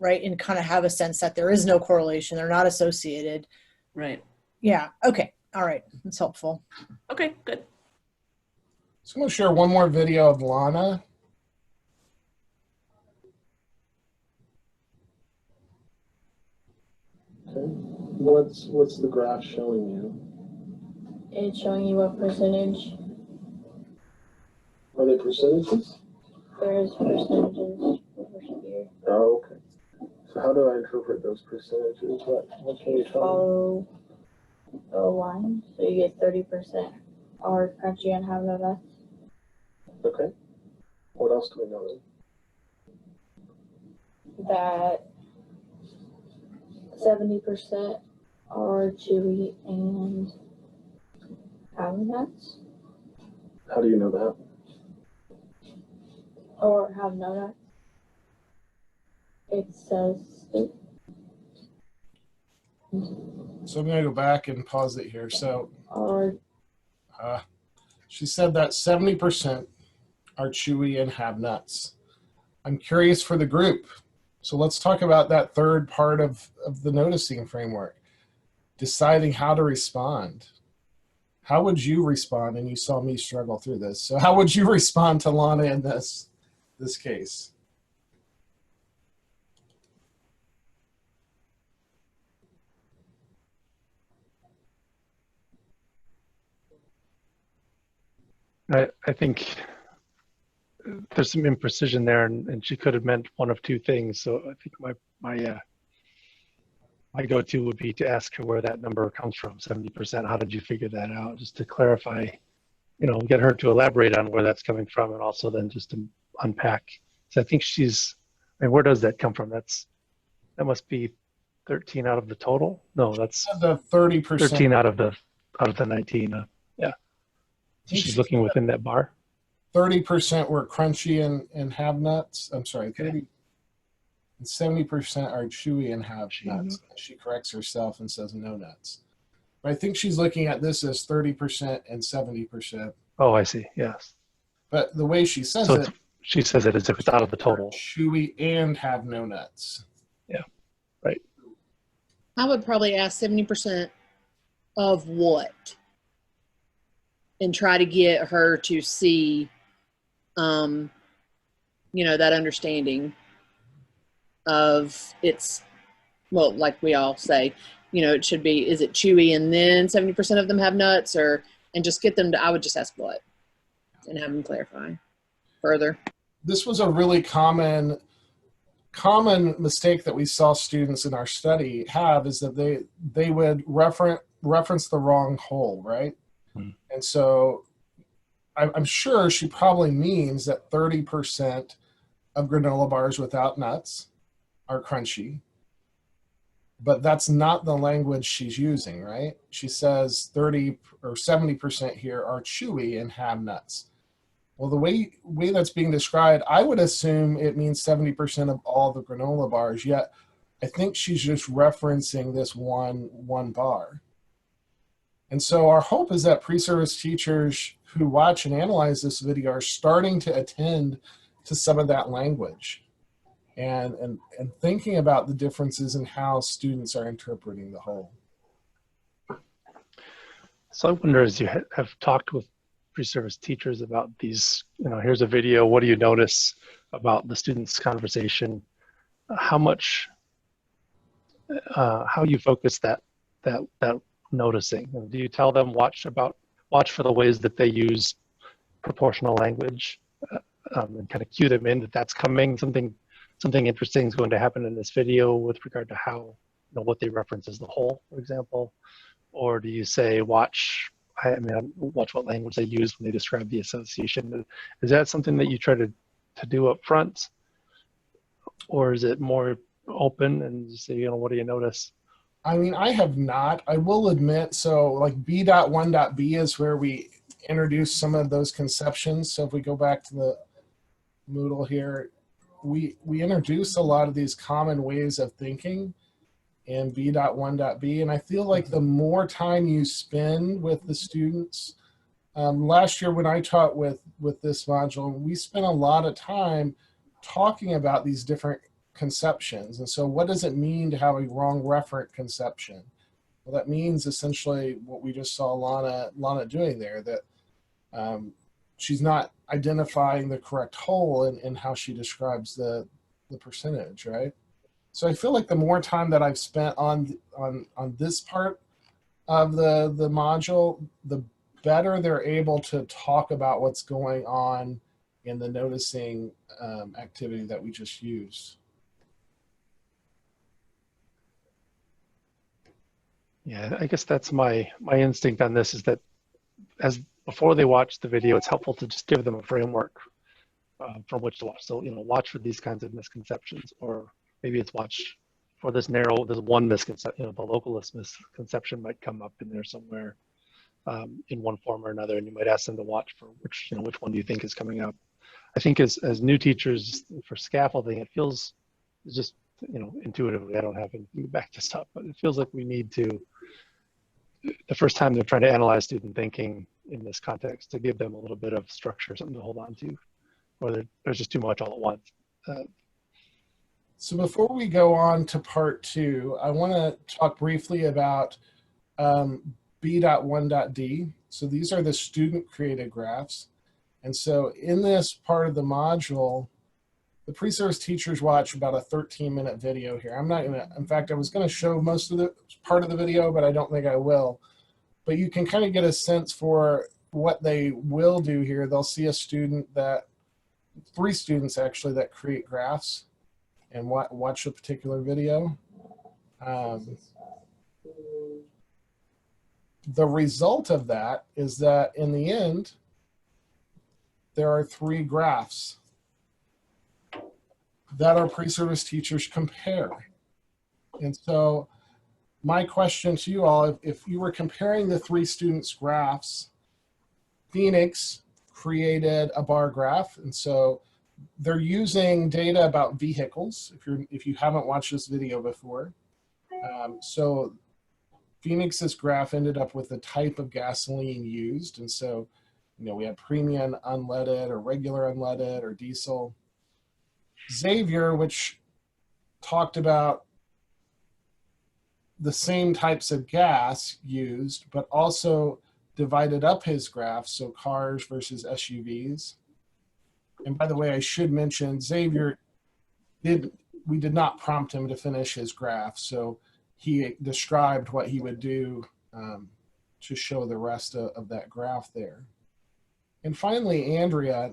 [SPEAKER 10] and kind of have a sense that there is no correlation. They're not associated.
[SPEAKER 1] Right.
[SPEAKER 10] Yeah. Okay. All right. That's helpful.
[SPEAKER 1] Okay, good.
[SPEAKER 3] So I'm going to share one more video of Lana.
[SPEAKER 11] Okay. What's the graph showing you?
[SPEAKER 7] It's showing you what percentage.
[SPEAKER 11] Are they percentages?
[SPEAKER 7] There's percentages over here.
[SPEAKER 11] Oh, okay. So how do I interpret those percentages? What can you tell
[SPEAKER 7] Follow the line, so you get 30% are crunchy and have no nuts.
[SPEAKER 11] me? Okay. What else do we know then?
[SPEAKER 7] That 70% are chewy and have nuts,
[SPEAKER 11] How do you know that?
[SPEAKER 7] or have no nuts. It says it.
[SPEAKER 3] So I'm going to go back and pause it here. So
[SPEAKER 7] Or
[SPEAKER 3] she said that 70% are chewy and have nuts. I'm curious for the group. So let's talk about that third part of the noticing framework, deciding how to respond. How would you respond? And you saw me struggle through this. So how would you respond to Lana in this case?
[SPEAKER 4] I think there's some imprecision there, and she could have meant one of two things. So I think my go-to would be to ask her where that number comes from, 70%. How did you figure that out? Just to clarify, get her to elaborate on where that's coming from, and also then just to unpack. So I think where does that come from? That must be 13 out of the total. No, that's
[SPEAKER 3] The 30%.
[SPEAKER 4] 13 out of the 19. Yeah. So she's looking within that bar.
[SPEAKER 3] 30% were crunchy and have nuts. I'm sorry, 30 and 70% are chewy and have nuts. She corrects herself and says no nuts. But I think she's looking at this as 30% and 70%.
[SPEAKER 4] Oh, I see. Yes.
[SPEAKER 3] But the way she says
[SPEAKER 4] So she says it as if it's out of the total.
[SPEAKER 3] Chewy and have no nuts.
[SPEAKER 4] Yeah. Right.
[SPEAKER 5] I would probably ask 70% of what? And try to get her to see, that understanding of it's, well, like we all say, it should be, is it chewy and then 70% of them have nuts, and just get them to, I would just ask what and have them clarify further.
[SPEAKER 3] This was a really common mistake that we saw students in our study have, is that they would reference the wrong whole, right? And so I'm sure she probably means that 30% of granola bars without nuts are crunchy, but that's not the language she's using, right? She says 30 or 70% here are chewy and have nuts. Well, the way that's being described, I would assume it means 70% of all the granola bars, yet I think she's just referencing this one bar. And so our hope is that pre-service teachers who watch and analyze this video are starting to attend to some of that language and thinking about the differences in how students are interpreting the whole.
[SPEAKER 4] So I wonder, as you have talked with pre-service teachers about these, here's a video, what do you notice about the students' conversation? How you focus that noticing? Do you tell them watch for the ways that they use proportional language, and kind of cue them in that's coming, something interesting is going to happen in this video with regard to how, what they reference as the whole, for example? Or do you say watch what language they use when they describe the association? Is that something that you try to do up front, or is it more open and just say, what do you notice?
[SPEAKER 3] I have not. I will admit, so like B.1.B is where we introduce some of those conceptions. So if we go back to the Moodle here, we introduce a lot of these common ways of thinking in B.1.B. And I feel like the more time you spend with the students, last year when I taught with this module, we spent a lot of time talking about these different conceptions. And so what does it mean to have a wrong referent conception? Well, that means essentially what we just saw Lana doing there, that she's not identifying the correct whole in how she describes the percentage, right? So I feel like the more time that I've spent on this part of the module, the better they're able to talk about what's going on in the noticing activity that we just used.
[SPEAKER 4] Yeah, I guess that's my instinct on this, is that before they watch the video, it's helpful to just give them a framework from which to watch. So, watch for these kinds of misconceptions, or maybe it's watch this narrow, there's one misconception, the localist misconception might come up in there somewhere in one form or another, and you might ask them to watch for which one do you think is coming up. I think as new teachers for scaffolding, it feels just, intuitively, I don't have anything to back this up, but it feels like we need to, the first time they're trying to analyze student thinking in this context, to give them a little bit of structure, something to hold on to, or there's just too much all at once.
[SPEAKER 3] So before we go on to part 2, I want to talk briefly about B.1.D. So these are the student created graphs. And so in this part of the module, the pre-service teachers watch about a 13-minute video here. I'm not gonna, in fact, I was gonna show most of the part of the video, but I don't think I will. But you can kind of get a sense for what they will do here. They'll see a student 3 students actually, that create graphs and watch a particular video. The result of that is that in the end, there are 3 graphs that our pre-service teachers compare. And so my question to you all, if you were comparing the 3 students' graphs, Phoenix created a bar graph. And so they're using data about vehicles, if you haven't watched this video before. So Phoenix's graph ended up with the type of gasoline used. And so, we had premium unleaded or regular unleaded or diesel. Xavier, which talked about the same types of gas used, but also divided up his graph, so cars versus SUVs. And by the way, I should mention, Xavier, we did not prompt him to finish his graph, so he described what he would do to show the rest of that graph there. And finally, Andrea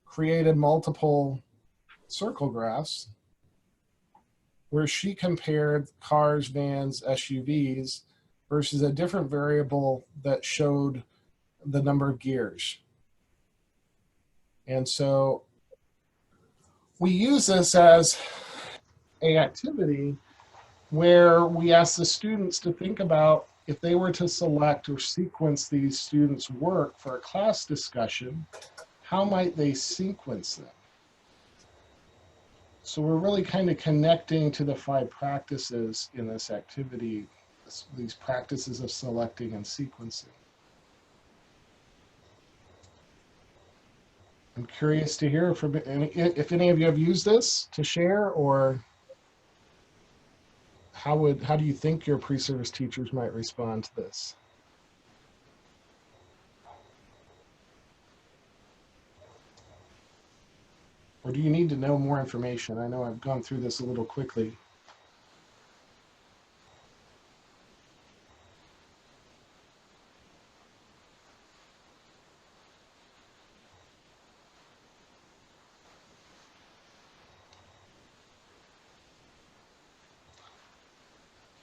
[SPEAKER 3] created multiple circle graphs where she compared cars, vans, SUVs versus a different variable that showed the number of gears. And so we use this as an activity where we ask the students to think about if they were to select or sequence these students' work for a class discussion, how might they sequence them? So we're really kind of connecting to the 5 practices in this activity, these practices of selecting and sequencing. I'm curious to hear from if any of you have used this to share, or how do you think your pre-service teachers might respond to this? Or do you need to know more information? I know I've gone through this a little quickly.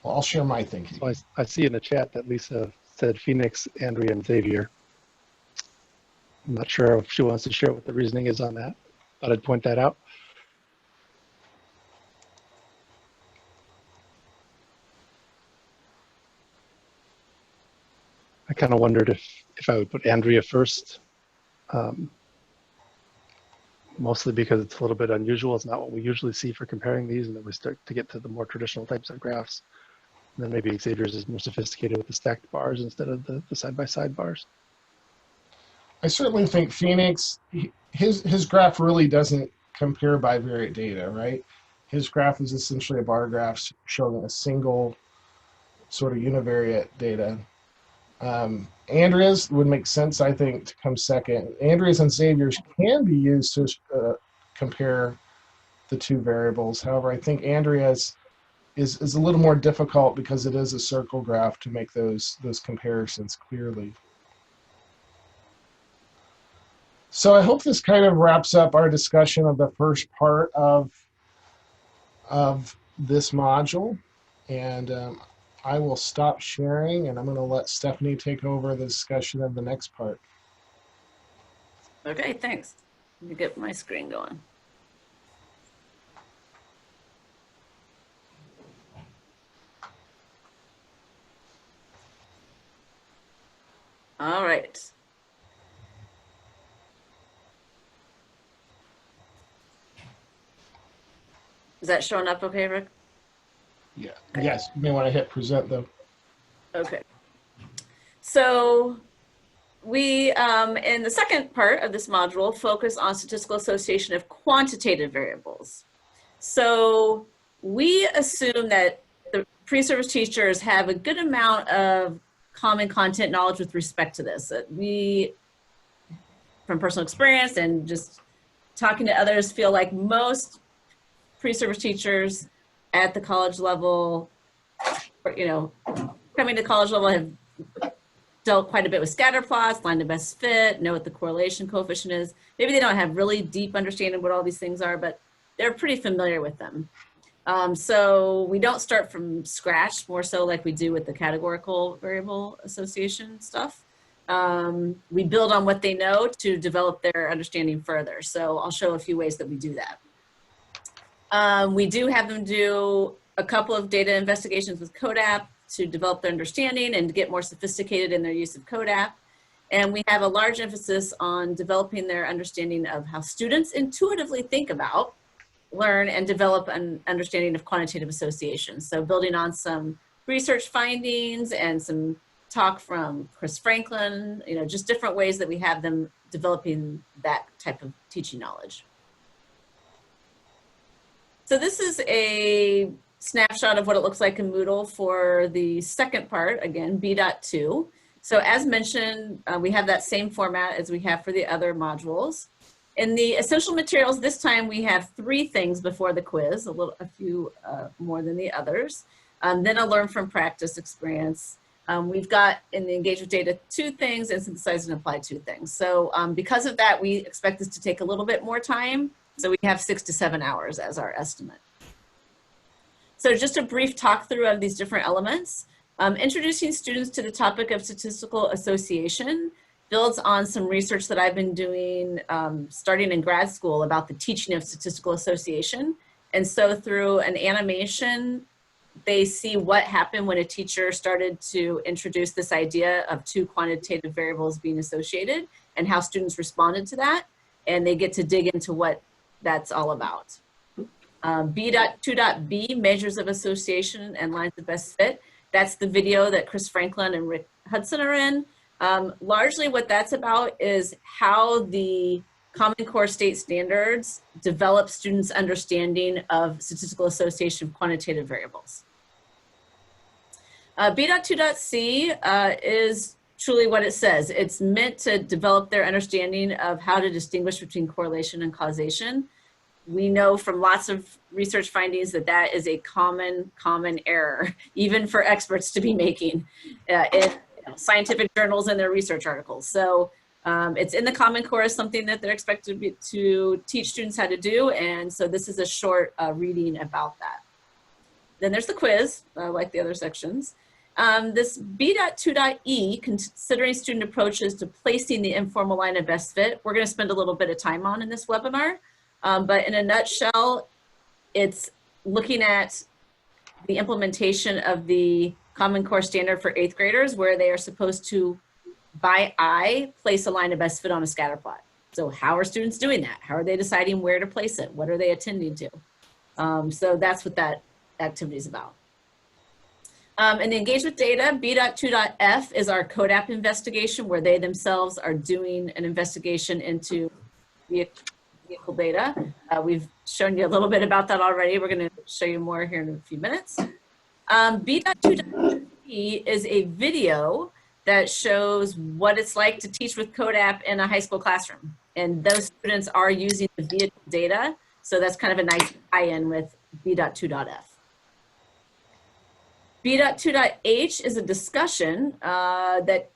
[SPEAKER 3] Well, I'll share my thinking.
[SPEAKER 4] So I see in the chat that Lisa said Phoenix, Andrea, and Xavier. I'm not sure if she wants to share what the reasoning is on that. Thought I'd point that out. I kind of wondered if I would put Andrea first, mostly because it's a little bit unusual. It's not what we usually see for comparing these, and then we start to get to the more traditional types of graphs. And then maybe Xavier's is more sophisticated with the stacked bars instead of the side-by-side bars.
[SPEAKER 3] I certainly think Phoenix, his graph really doesn't compare bivariate data, right? His graph is essentially a bar graph showing a single sort of univariate data. Andrea's would make sense, I think, to come second. Andrea's and Xavier's can be used to compare the 2 variables. However, I think Andrea's is a little more difficult because it is a circle graph to make those comparisons clearly. So I hope this kind of wraps up our discussion of the first part of this module. And I will stop sharing, and I'm going to let Stephanie take over the discussion of the next part.
[SPEAKER 1] Okay, thanks. Let me get my screen going. right. Is that showing up okay, Rick?
[SPEAKER 3] Yeah. Yes, you may want to hit present though.
[SPEAKER 1] Okay. So we, in the second part of this module, focus on statistical association of quantitative variables. So we assume that the pre-service teachers have a good amount of common content knowledge with respect to this. We, from personal experience and just talking to others, feel like most pre-service teachers at the college level, you know, coming to college level have dealt quite a bit with scatter plots, line of best fit, know what the correlation coefficient is. Maybe they don't have really deep understanding of what all these things are, but they're pretty familiar with them. So we don't start from scratch, more so like we do with the categorical variable association stuff. We build on what they know to develop their understanding further. So I'll show a few ways that we do that. We do have them do a couple of data investigations with CODAP to develop their understanding and to get more sophisticated in their use of CODAP. And we have a large emphasis on developing their understanding of how students intuitively think about, learn, and develop an understanding of quantitative association. So building on some research findings and some talk from Chris Franklin, you know, just different ways that we have them developing that type of teaching knowledge. So this is a snapshot of what it looks like in Moodle for the second part, again, B.2. So as mentioned, we have that same format as we have for the other modules. In the essential materials, this time we have 3 things before the quiz, a few more than the others. Then a learn from practice experience. We've got in the engage with data 2 things and synthesize and apply 2 things. So because of that, we expect this to take a little bit more time. So we have 6 to 7 hours as our estimate. So just a brief talk through of these different elements. Introducing students to the topic of statistical association builds on some research that I've been doing starting in grad school about the teaching of statistical association. And so through an animation, they see what happened when a teacher started to introduce this idea of 2 quantitative variables being associated and how students responded to that. And they get to dig into what that's all about. B.2.B, measures of association and lines of best fit. That's the video that Chris Franklin and Rick Hudson are in. Largely what that's about is how the Common Core state standards develop students' understanding of statistical association of quantitative variables. B.2.C is truly what it says. It's meant to develop their understanding of how to distinguish between correlation and causation. We know from lots of research findings that that is a common error, even for experts to be making in scientific journals and their research articles. So it's in the Common Core as something that they're expected to teach students how to do. And so this is a short reading about that. Then there's the quiz, like the other sections. This B.2.E, considering student approaches to placing the informal line of best fit, we're going to spend a little bit of time on in this webinar. But in a nutshell, it's looking at the implementation of the Common Core standard for 8th graders, where they are supposed to, by eye, place a line of best fit on a scatter plot. So how are students doing that? How are they deciding where to place it? What are they attending to? So that's what that activity is about. And the engage with data, B.2.F is our CODAP investigation, where they themselves are doing an investigation into vehicle data. We've shown you a little bit about that already. We're going to show you more here in a few minutes. B.2.E is a video that shows what it's like to teach with CODAP in a high school classroom. And those students are using the vehicle data. So that's kind of a nice tie-in with B.2.F. B.2.H is a discussion that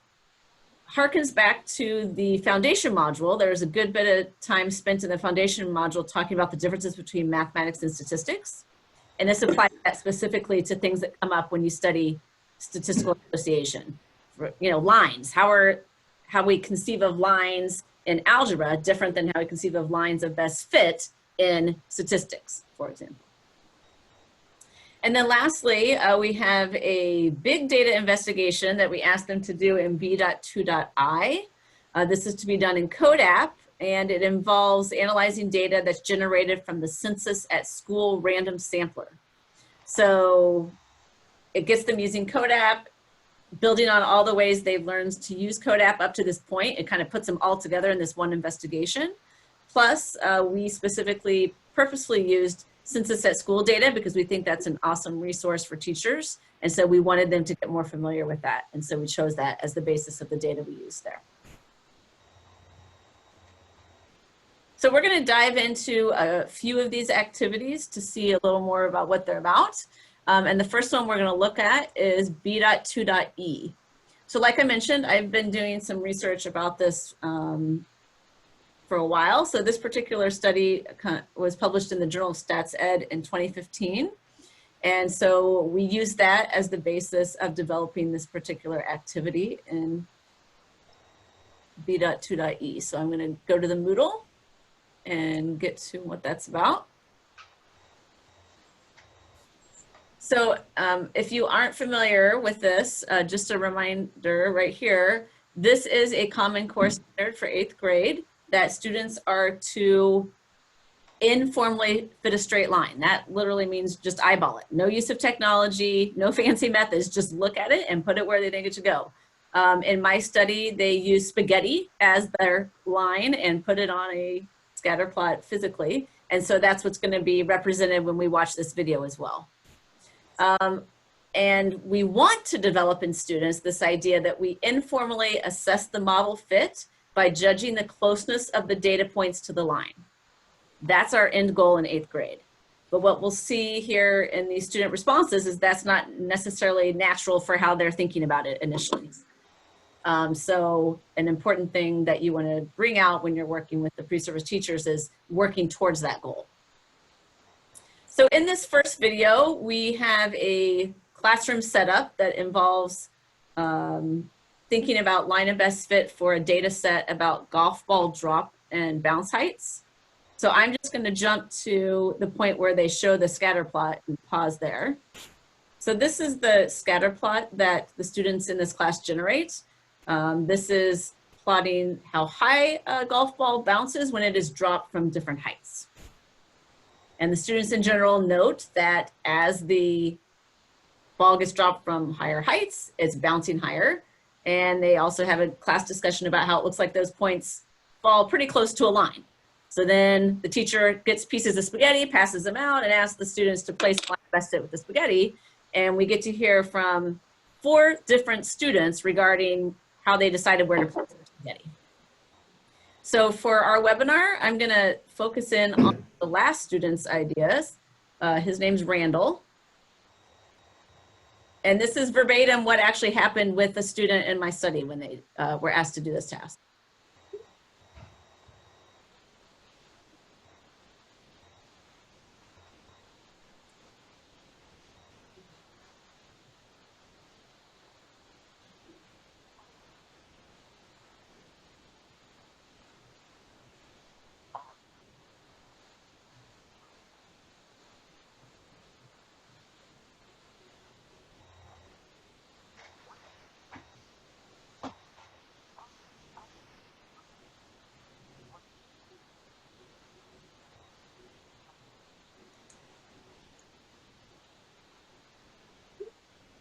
[SPEAKER 1] harkens back to the foundation module. There's a good bit of time spent in the foundation module talking about the differences between mathematics and statistics. And this applies that specifically to things that come up when you study statistical association. You know, lines, how we conceive of lines in algebra different than how we conceive of lines of best fit in statistics, for example. And then lastly, we have a big data investigation that we asked them to do in B.2.I. This is to be done in CODAP, and it involves analyzing data that's generated from the Census at School random sampler. So it gets them using CODAP, building on all the ways they've learned to use CODAP up to this point. It kind of puts them all together in this one investigation. Plus, we specifically purposefully used Census at School data because we think that's an awesome resource for teachers. And so we wanted them to get more familiar with that. And so we chose that as the basis of the data we used there. So we're going to dive into a few of these activities to see a little more about what they're about. And the first one we're going to look at is B.2.E. So like I mentioned, I've been doing some research about this for a while. So this particular study was published in the Journal of Stats Ed in 2015. And so we used that as the basis of developing this particular activity in B.2.E. So I'm going to go to the Moodle and get to what that's about. So if you aren't familiar with this, just a reminder right here, this is a Common Core standard for 8th grade that students are to informally fit a straight line. That literally means just eyeball it. No use of technology, no fancy methods, just look at it and put it where they think it should go. In my study, they use spaghetti as their line and put it on a scatter plot physically. And so that's what's going to be represented when we watch this video as well. And we want to develop in students this idea that we informally assess the model fit by judging the closeness of the data points to the line. That's our end goal in 8th grade. But what we'll see here in these student responses is that's not necessarily natural for how they're thinking about it initially. So an important thing that you want to bring out when you're working with the pre-service teachers is working towards that goal. So in this first video, we have a classroom setup that involves thinking about line of best fit for a data set about golf ball drop and bounce heights. So I'm just going to jump to the point where they show the scatter plot and pause there. So this is the scatter plot that the students in this class generate. This is plotting how high a golf ball bounces when it is dropped from different heights. And the students in general note that as the ball gets dropped from higher heights, it's bouncing higher. And they also have a class discussion about how it looks like those points fall pretty close to a line. So then the teacher gets pieces of spaghetti, passes them out, and asks the students to place line of best fit with the spaghetti. And we get to hear from 4 different students regarding how they decided where to place their spaghetti. So for our webinar, I'm going to focus in on the last student's ideas. His name's Randall. And this is verbatim what actually happened with the student in my study when they were asked to do this task.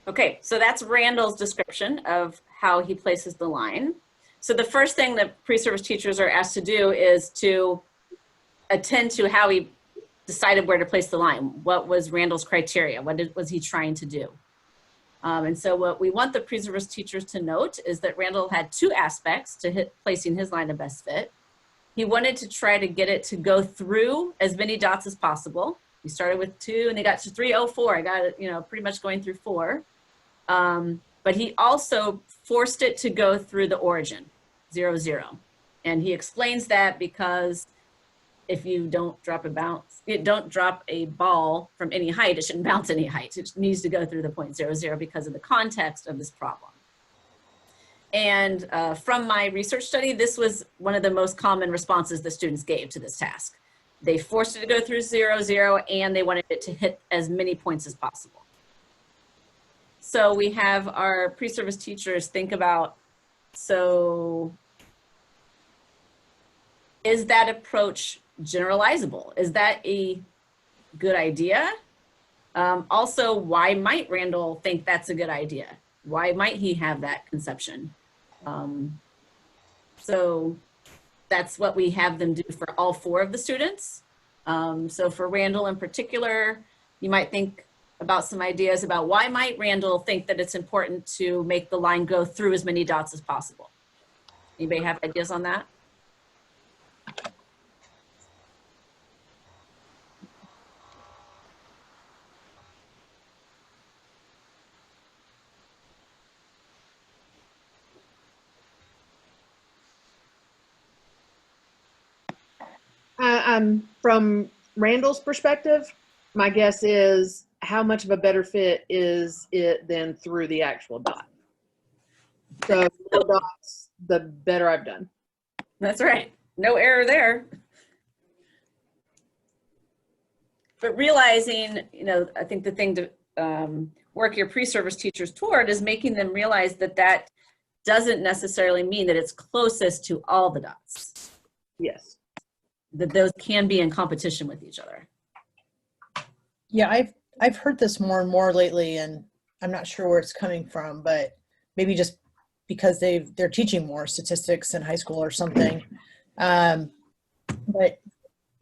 [SPEAKER 1] Okay, so that's Randall's description of how he places the line. So the first thing that pre-service teachers are asked to do is to attend to how he decided where to place the line. What was Randall's criteria? What was he trying to do? And so what we want the pre-service teachers to note is that Randall had 2 aspects to placing his line of best fit. He wanted to try to get it to go through as many dots as possible. We started with 2 and they got to 3, oh, 4. I got it, pretty much going through 4. But he also forced it to go through the origin, 0, 0. And he explains that because if you don't drop a ball from any height, it shouldn't bounce any height. It needs to go through the point 0, 0 because of the context of this problem. And from my research study, this was one of the most common responses the students gave to this task. They forced it to go through 0, 0, and they wanted it to hit as many points as possible. So we have our pre-service teachers think about, so is that approach generalizable? Is that a good idea? Also, why might Randall think that's a good idea? Why might he have that conception? So that's what we have them do for all 4 of the students. So for Randall in particular, you might think about some ideas about why might Randall think that it's important to make the line go through as many dots as possible. Anybody have ideas on that?
[SPEAKER 5] From Randall's perspective, my guess is how much of a better fit is it than through the actual dot. So the more dots, the better I've done.
[SPEAKER 1] That's right. No error there. But realizing, you know, I think the thing to work your pre-service teachers toward is making them realize that that doesn't necessarily mean that it's closest to all the dots.
[SPEAKER 5] Yes.
[SPEAKER 1] That those can be in competition with each other.
[SPEAKER 10] Yeah, I've heard this more and more lately, and I'm not sure where it's coming from, but maybe just because they're teaching more statistics in high school or something. But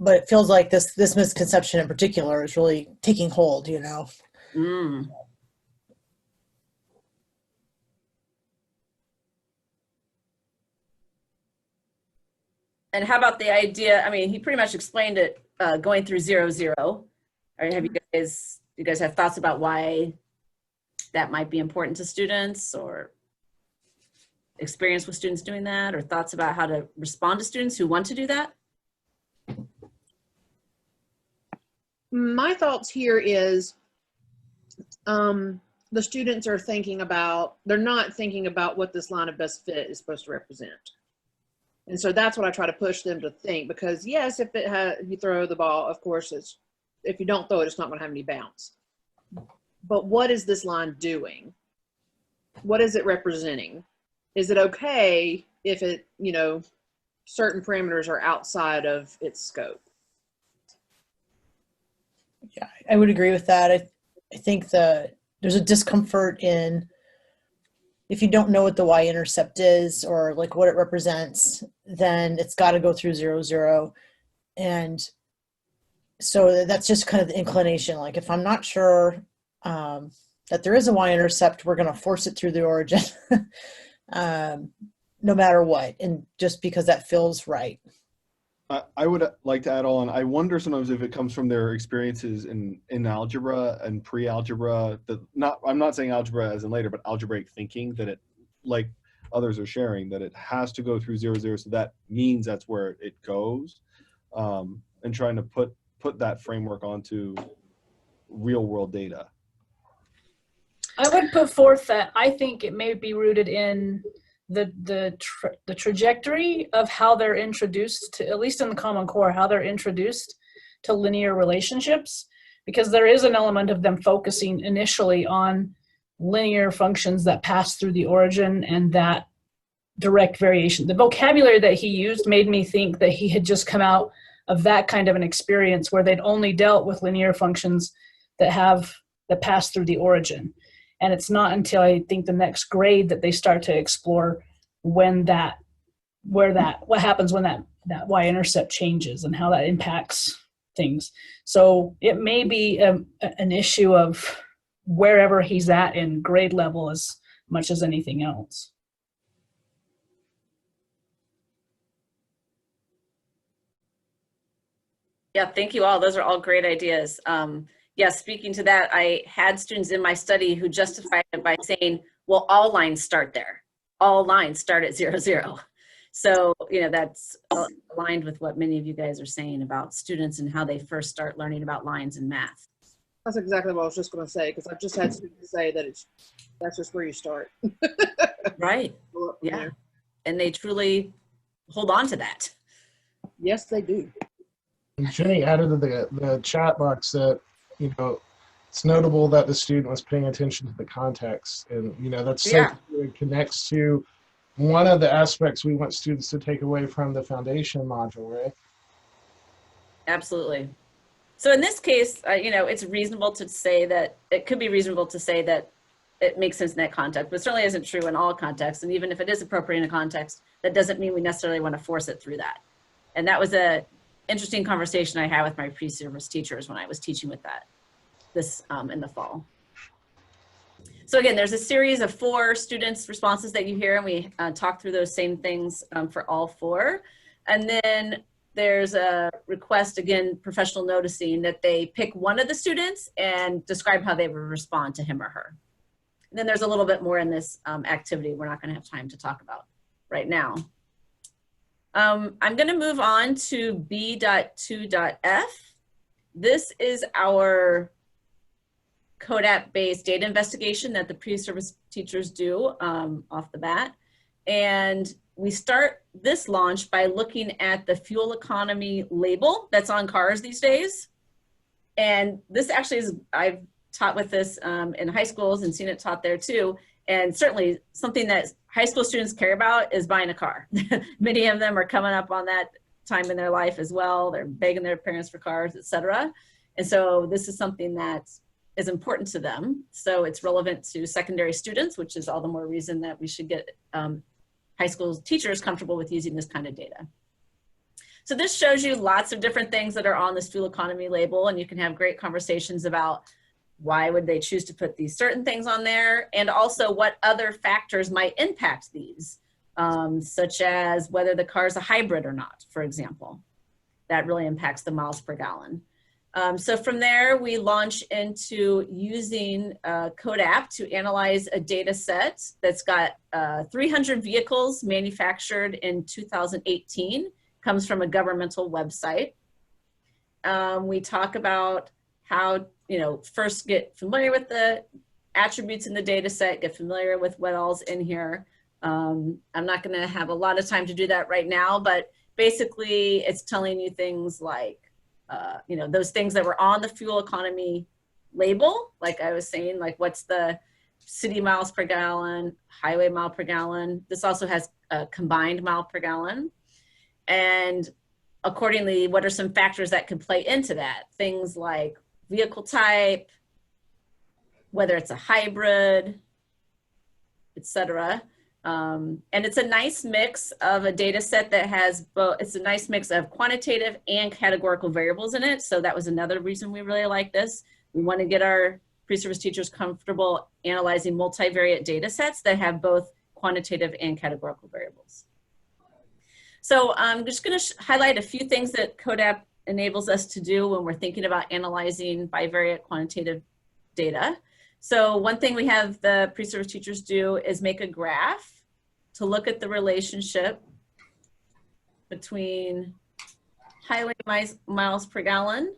[SPEAKER 10] it feels like this misconception in particular is really taking hold, you know.
[SPEAKER 1] Mm. And how about the idea, I mean, he pretty much explained it going through 0, 0. All right, have you guys have thoughts about why that might be important to students, or experience with students doing that, or thoughts about how to respond to students who want to do that?
[SPEAKER 5] My thoughts here is the students are thinking about, they're not thinking about what this line of best fit is supposed to represent. And so that's what I try to push them to think, because yes, if you throw the ball, of course, if you don't throw it, it's not going to have any bounce. But what is this line doing? What is it representing? Is it okay if it, you know, certain parameters are outside of its scope?
[SPEAKER 10] Yeah, I would agree with that. I think there's a discomfort in, if you don't know what the y-intercept is or like what it represents, then it's got to go through 0, 0. And so that's just kind of the inclination. Like if I'm not sure that there is a y-intercept, we're going to force it through the origin no matter what. And just because that feels right.
[SPEAKER 2] I would like to add on, I wonder sometimes if it comes from their experiences in algebra and pre-algebra. I'm not saying algebra as in later, but algebraic thinking, that it, like others are sharing, that it has to go through 0, 0. So that means that's where it goes. And trying to put that framework onto real world data.
[SPEAKER 9] I would put forth that I think it may be rooted in the trajectory of how they're introduced to, at least in the Common Core, how they're introduced to linear relationships, because there is an element of them focusing initially on linear functions that pass through the origin and that direct variation. The vocabulary that he used made me think that he had just come out of that kind of an experience where they'd only dealt with linear functions that pass through the origin. And it's not until I think the next grade that they start to explore what happens when that y-intercept changes and how that impacts things. So it may be an issue of wherever he's at in grade level as much as anything else.
[SPEAKER 1] Yeah, thank you all. Those are all great ideas. Yes, speaking to that, I had students in my study who justified it by saying, well, all lines start there. All lines start at 0, 0. So, you know, that's aligned with what many of you guys are saying about students and how they first start learning about lines in math.
[SPEAKER 5] That's exactly what I was just going to say, because I've just had students say that that's just where you start.
[SPEAKER 1] Right. Yeah. And they truly hold on to that.
[SPEAKER 5] Yes, they do.
[SPEAKER 3] Jenny added to the chat box that, you know, it's notable that the student was paying attention to the context. And, you know, that's so
[SPEAKER 1] Yeah.
[SPEAKER 3] it connects to one of the aspects we want students to take away from the foundation module, right?
[SPEAKER 1] Absolutely. So in this case, you know, it's reasonable to say that it could be reasonable to say that it makes sense in that context, but certainly isn't true in all contexts. And even if it is appropriate in a context, that doesn't mean we necessarily want to force it through that. And that was a interesting conversation I had with my pre-service teachers when I was teaching with that this in the fall. So again, there's a series of 4 students' responses that you hear, and we talk through those same things for all 4. And then there's a request, again, professional noticing, that they pick one of the students and describe how they would respond to him or her. And then there's a little bit more in this activity we're not going to have time to talk about right now. I'm going to move on to B.2.F. This is our CODAP-based data investigation that the pre-service teachers do off the bat. And we start this launch by looking at the fuel economy label that's on cars these days. And this actually is, I've taught with this in high schools and seen it taught there too. And certainly something that high school students care about is buying a car. Many of them are coming up on that time in their life as well. They're begging their parents for cars, etc. And so this is something that is important to them. So it's relevant to secondary students, which is all the more reason that we should get high school teachers comfortable with using this kind of data. So this shows you lots of different things that are on this fuel economy label, and you can have great conversations about why would they choose to put these certain things on there, and also what other factors might impact these, such as whether the car is a hybrid or not, for example. That really impacts the miles per gallon. So from there, we launch into using CODAP to analyze a data set that's got 300 vehicles manufactured in 2018, comes from a governmental website. We talk about how, first get familiar with the attributes in the data set, get familiar with what all's in here. I'm not gonna have a lot of time to do that right now, but basically it's telling you things like, those things that were on the fuel economy label, like I was saying, like what's the city miles per gallon, highway mile per gallon. This also has a combined mile per gallon. And accordingly, what are some factors that could play into that? Things like vehicle type, whether it's a hybrid, etc. And it's a nice mix of a data set that has both, it's a nice mix of quantitative and categorical variables in it. So that was another reason we really like this. We want to get our pre-service teachers comfortable analyzing multivariate data sets that have both quantitative and categorical variables. So I'm just going to highlight a few things that CODAP enables us to do when we're thinking about analyzing bivariate quantitative data. So one thing we have the pre-service teachers do is make a graph to look at the relationship between highway miles per gallon.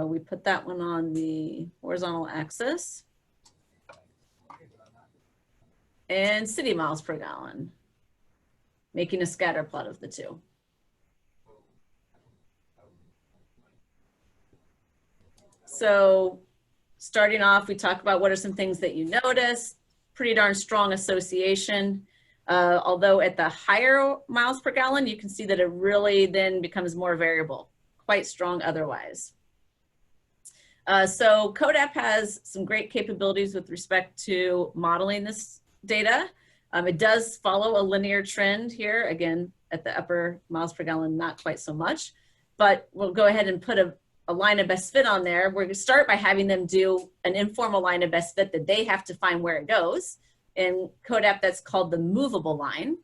[SPEAKER 1] We put that one on the horizontal axis, and city miles per gallon, making a scatter plot of the two. So starting off, we talk about what are some things that you notice. Pretty darn strong association. Although at the higher miles per gallon, you can see that it really then becomes more variable, quite strong otherwise. So CODAP has some great capabilities with respect to modeling this data. It does follow a linear trend here. Again, at the upper miles per gallon, not quite so much, but we'll go ahead and put a line of best fit on there. We're gonna start by having them do an informal line of best fit that they have to find where it goes. In CODAP, that's called the movable line.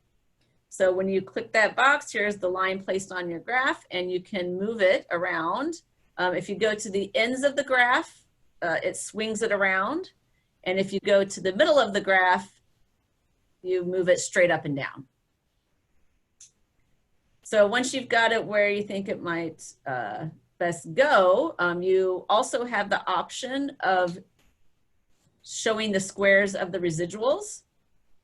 [SPEAKER 1] So when you click that box, here's the line placed on your graph, and you can move it around. If you go to the ends of the graph, it swings it around. And if you go to the middle of the graph, you move it straight up and down. So once you've got it where you think it might best go, you also have the option of showing the squares of the residuals.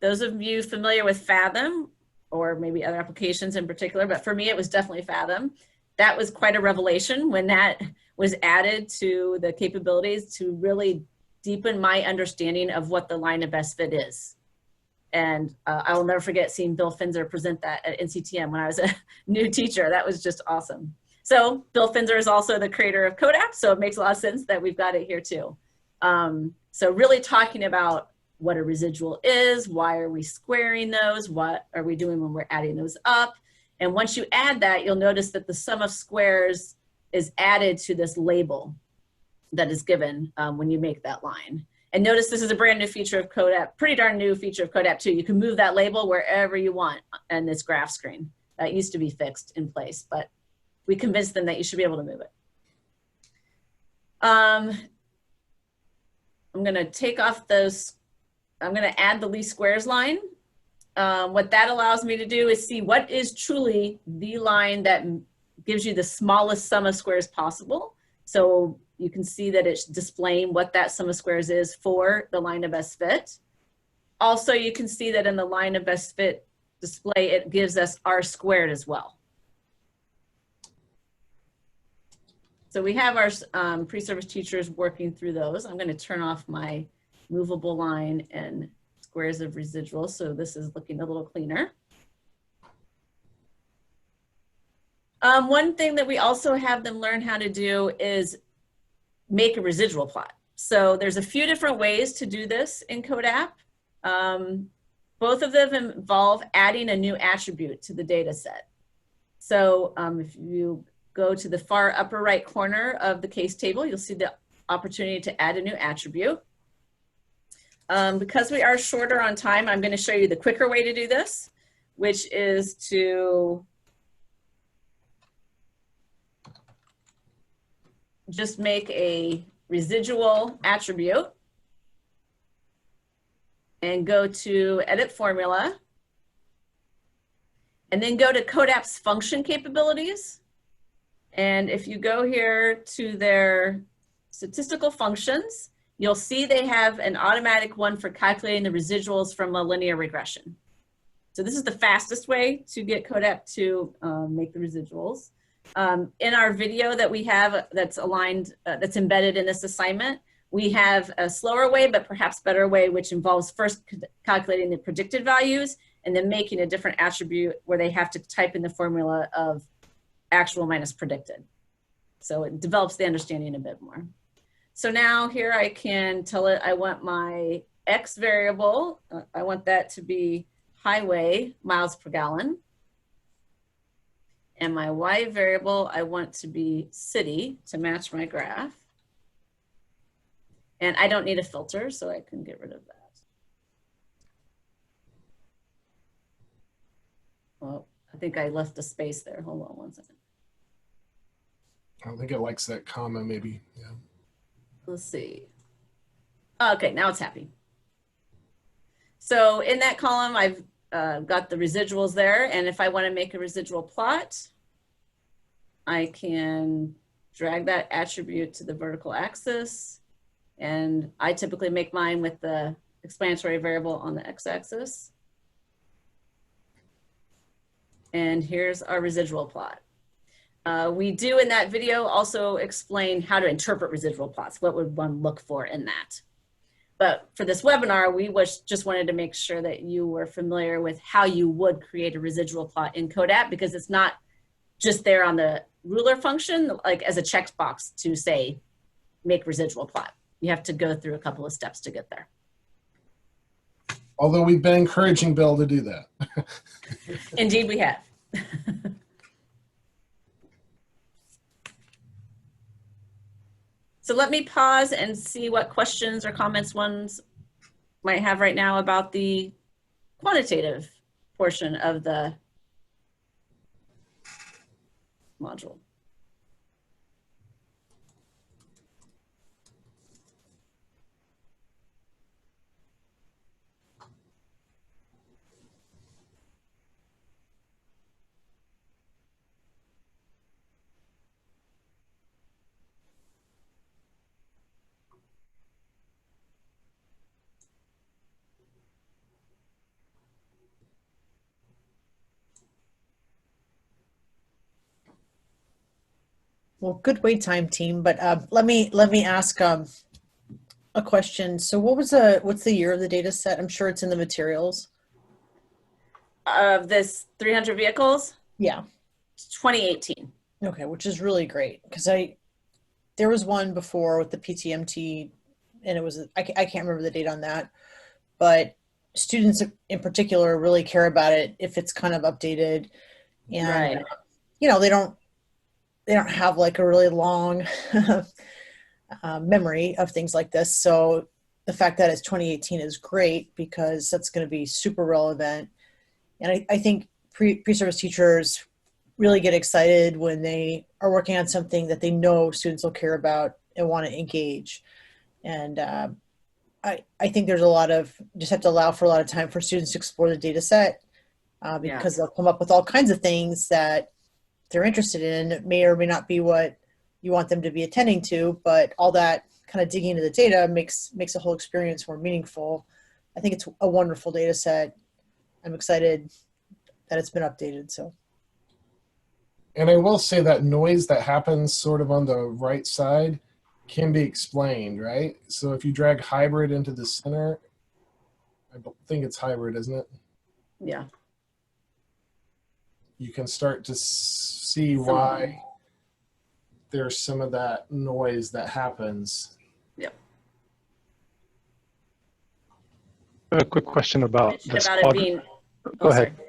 [SPEAKER 1] Those of you familiar with Fathom, or maybe other applications in particular, but for me it was definitely Fathom. that was quite a revelation when that was added to the capabilities to really deepen my understanding of what the line of best fit is. And I will never forget seeing Bill Finzer present that at NCTM when I was a new teacher. That was just awesome. So Bill Finzer is also the creator of CodeApp, so it makes a lot of sense that we've got it here too. So really talking about what a residual is, why are we squaring those, what are we doing when we're adding those up. And once you add that, you'll notice that the sum of squares is added to this label that is given when you make that line. And notice this is a brand new feature of CodeApp, pretty darn new feature of CodeApp too. You can move that label wherever you want in this graph screen. That used to be fixed in place, but we convinced them that you should be able to move it. I'm gonna take off those, I'm gonna add the least squares line. What that allows me to do is see what is truly the line that gives you the smallest sum of squares possible. So you can see that it's displaying what that sum of squares is for the line of best fit. Also, you can see that in the line of best fit display, it gives us R squared as well. So we have our pre-service teachers working through those. I'm going to turn off my movable line and squares of residuals, so this is looking a little cleaner. One thing that we also have them learn how to do is make a residual plot. So there's a few different ways to do this in CodeApp. Both of them involve adding a new attribute to the data set. So if you go to the far upper right corner of the case table, you'll see the opportunity to add a new attribute. Because we are shorter on time, I'm going to show you the quicker way to do this, which is to just make a residual attribute and go to Edit Formula, and then go to CodeApp's function capabilities. And if you go here to their statistical functions, you'll see they have an automatic one for calculating the residuals from a linear regression. So this is the fastest way to get CodeApp to make the residuals. In our video that we have that's aligned, that's embedded in this assignment, we have a slower way, but perhaps better way, which involves first calculating the predicted values and then making a different attribute where they have to type in the formula of actual minus predicted. So it develops the understanding a bit more. So now here I can tell it I want my X variable, I want that to be highway miles per gallon. And my Y variable, I want to be city to match my graph. And I don't need a filter, so I can get rid of that. Well, I think I left a space there. Hold on one second.
[SPEAKER 3] I don't think it likes that comma, maybe. Yeah.
[SPEAKER 1] Let's see. Okay, now it's happy. So in that column, I've got the residuals there. And if I want to make a residual plot, I can drag that attribute to the vertical axis. And I typically make mine with the explanatory variable on the x-axis. And here's our residual plot. We do in that video also explain how to interpret residual plots. What would one look for in that? But for this webinar, we just wanted to make sure that you were familiar with how you would create a residual plot in CodeApp, because it's not just there on the ruler function, like as a checkbox to say, make residual plot. You have to go through a couple of steps to get there.
[SPEAKER 3] Although we've been encouraging Bill to do that.
[SPEAKER 1] Indeed, we have. So let me pause and see what questions or comments ones might have right now about the quantitative portion of the module.
[SPEAKER 10] Well, good wait time, team. But let me ask a question. So, what's the year of the data set? I'm sure it's in the materials.
[SPEAKER 1] Of this 300 vehicles,
[SPEAKER 10] Yeah.
[SPEAKER 1] 2018.
[SPEAKER 10] Okay, which is really great because there was one before with the PTMT, and it was I can't remember the date on that, but students in particular really care about it if it's kind of updated, and
[SPEAKER 1] Right.
[SPEAKER 10] you know they don't have like a really long memory of things like this. So the fact that it's 2018 is great because that's going to be super relevant. And I think pre-service teachers really get excited when they are working on something that they know students will care about and want to engage. And I think there's just have to allow for a lot of time for students to explore the data set because they'll come up with all kinds of things that they're interested in. It may or may not be what you want them to be attending to, but all that kind of digging into the data makes the whole experience more meaningful. I think it's a wonderful data set. I'm excited that it's been updated. So,
[SPEAKER 3] and I will say that noise that happens sort of on the right side can be explained, right? So if you drag hybrid into the center, I think it's hybrid, isn't it?
[SPEAKER 1] Yeah.
[SPEAKER 3] You can start to see why there's some of that noise that happens.
[SPEAKER 1] Yep.
[SPEAKER 4] I have a quick question about this
[SPEAKER 1] it being.
[SPEAKER 4] Go ahead.
[SPEAKER 1] Sorry.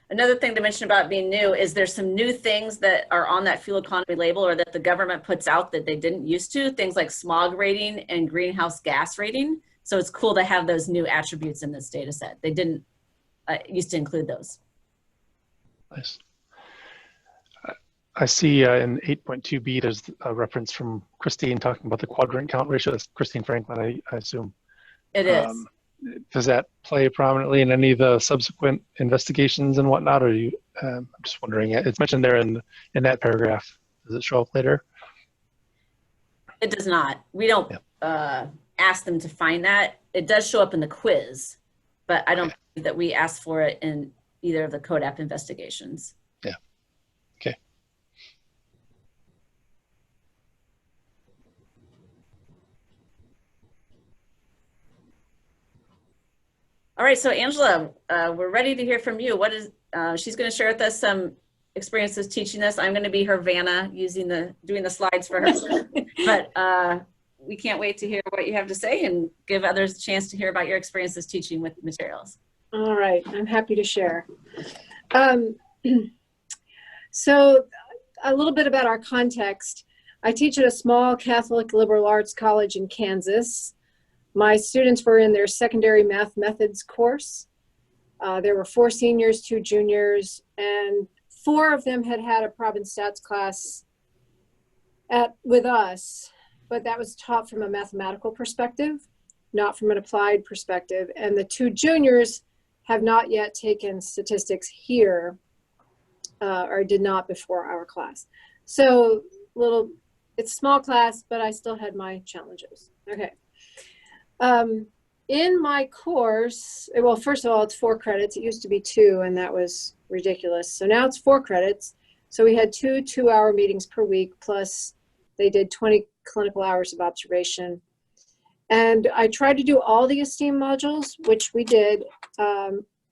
[SPEAKER 1] Another thing to mention about being new is there's some new things that are on that fuel economy label or that the government puts out that they didn't used to, things like smog rating and greenhouse gas rating. So it's cool to have those new attributes in this data set. They didn't used to include those.
[SPEAKER 4] Nice. I see in 8.2b, there's a reference from Christine talking about the quadrant count ratio. That's Christine Franklin, I assume.
[SPEAKER 1] It is.
[SPEAKER 4] Does that play prominently in any of the subsequent investigations and whatnot? Or you? I'm just wondering. It's mentioned there in that paragraph. Does it show up later?
[SPEAKER 1] It does not. We don't ask them to find that. It does show up in the quiz, but I don't believe that we asked for it in either of the CODAP investigations.
[SPEAKER 4] Yeah. Okay.
[SPEAKER 1] All right, so Angela, we're ready to hear from you. What is she's going to share with us some experiences teaching this. I'm going to be her Vanna doing the slides for her. But we can't wait to hear what you have to say and give others a chance to hear about your experiences teaching with materials.
[SPEAKER 6] All right, I'm happy to share. So a little bit about our context. I teach at a small Catholic liberal arts college in Kansas. My students were in their secondary math methods course. There were 4 seniors, 2 juniors, and 4 of them had a prob and stats class with us, but that was taught from a mathematical perspective, not from an applied perspective. And the 2 juniors have not yet taken statistics here, or did not before our class. So it's a small class, but I still had my challenges. Okay. In my course, well, first of all, it's 4 credits. It used to be 2, and that was ridiculous. So now it's 4 credits. So we had 2 2-hour meetings per week, plus they did 20 clinical hours of observation. And I tried to do all the STEAM modules, which we did.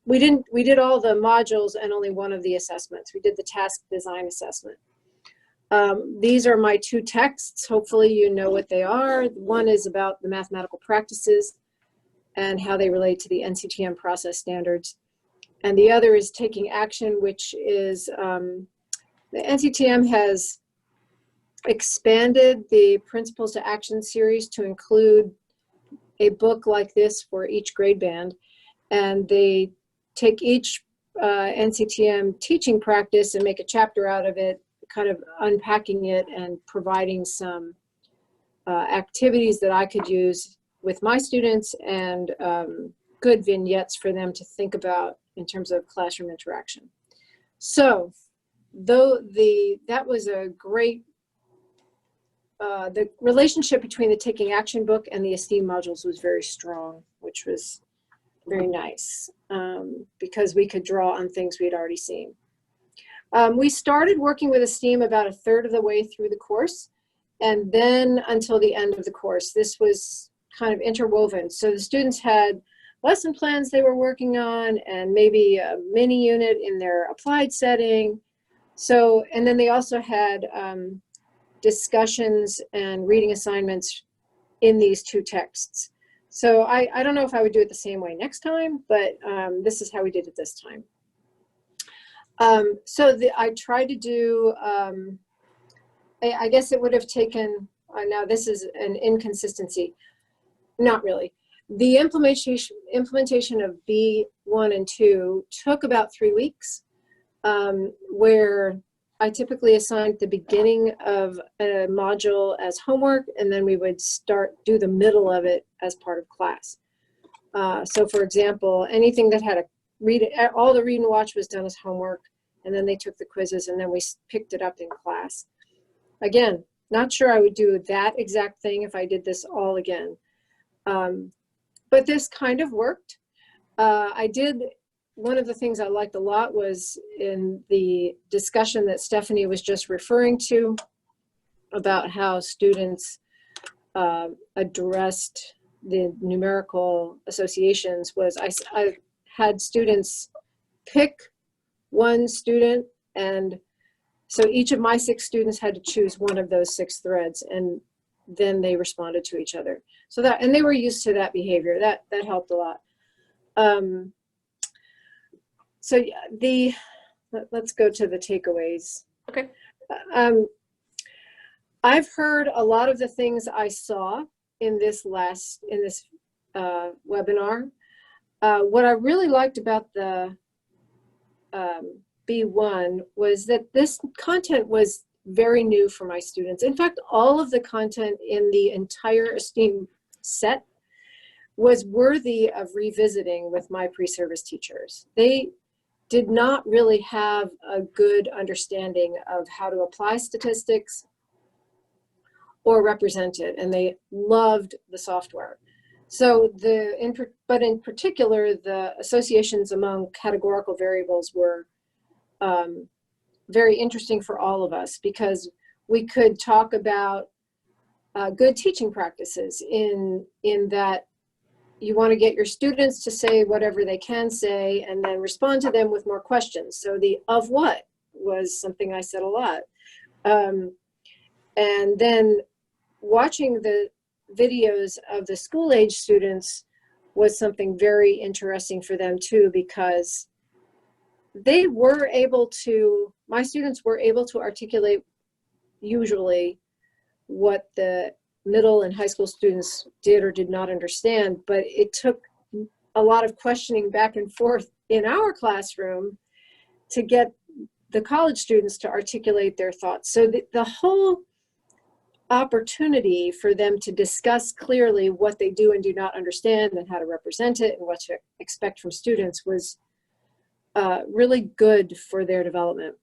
[SPEAKER 6] We did all the modules and only one of the assessments. We did the task design assessment. These are my 2 texts. Hopefully you know what they are. One is about the mathematical practices and how they relate to the NCTM process standards. And the other is Taking Action, which is, the NCTM has expanded the Principles to Action series to include a book like this for each grade band. And they take each NCTM teaching practice and make a chapter out of it, kind of unpacking it and providing some activities that I could use with my students and good vignettes for them to think about in terms of classroom interaction. So that was a great, the relationship between the Taking Action book and the Esteem modules was very strong, which was very nice because we could draw on things we had already seen. We started working with esteem about a third of the way through the course, and then until the end of the course. This was kind of interwoven. So the students had lesson plans they were working on and maybe a mini unit in their applied setting. So, and then they also had discussions and reading assignments in these two texts. So I don't know if I would do it the same way next time, but this is how we did it this time. I tried to do, I guess it would have taken, now this is an inconsistency, not really. The implementation of B1 and 2 took about 3 weeks, where I typically assigned the beginning of a module as homework, and then we would do the middle of it as part of class. So for example, anything that had all the read and watch was done as homework, and then they took the quizzes, and then we picked it up in class. Again, not sure I would do that exact thing if I did this all again. But this kind of worked. One of the things I liked a lot was in the discussion that Stephanie was just referring to about how students addressed the numerical associations was I had students pick one student, and so each of my 6 students had to choose one of those 6 threads, and then they responded to each other. So that, and they were used to that behavior. That helped a lot. So let's go to the takeaways.
[SPEAKER 1] Okay.
[SPEAKER 6] I've heard a lot of the things I saw in this webinar. What I really liked about the B1 was that this content was very new for my students. In fact, all of the content in the entire esteem set was worthy of revisiting with my pre-service teachers. They did not really have a good understanding of how to apply statistics or represent it, and they loved the software. So but in particular, the associations among categorical variables were very interesting for all of us, because we could talk about good teaching practices in that you want to get your students to say whatever they can say and then respond to them with more questions. So the of what was something I said a lot. And then watching the videos of the school age students was something very interesting for them too, because they were able to, my students were able to articulate usually what the middle and high school students did or did not understand, but it took a lot of questioning back and forth in our classroom to get the college students to articulate their thoughts. So the whole opportunity for them to discuss clearly what they do and do not understand and how to represent it and what to expect from students was really good for their development.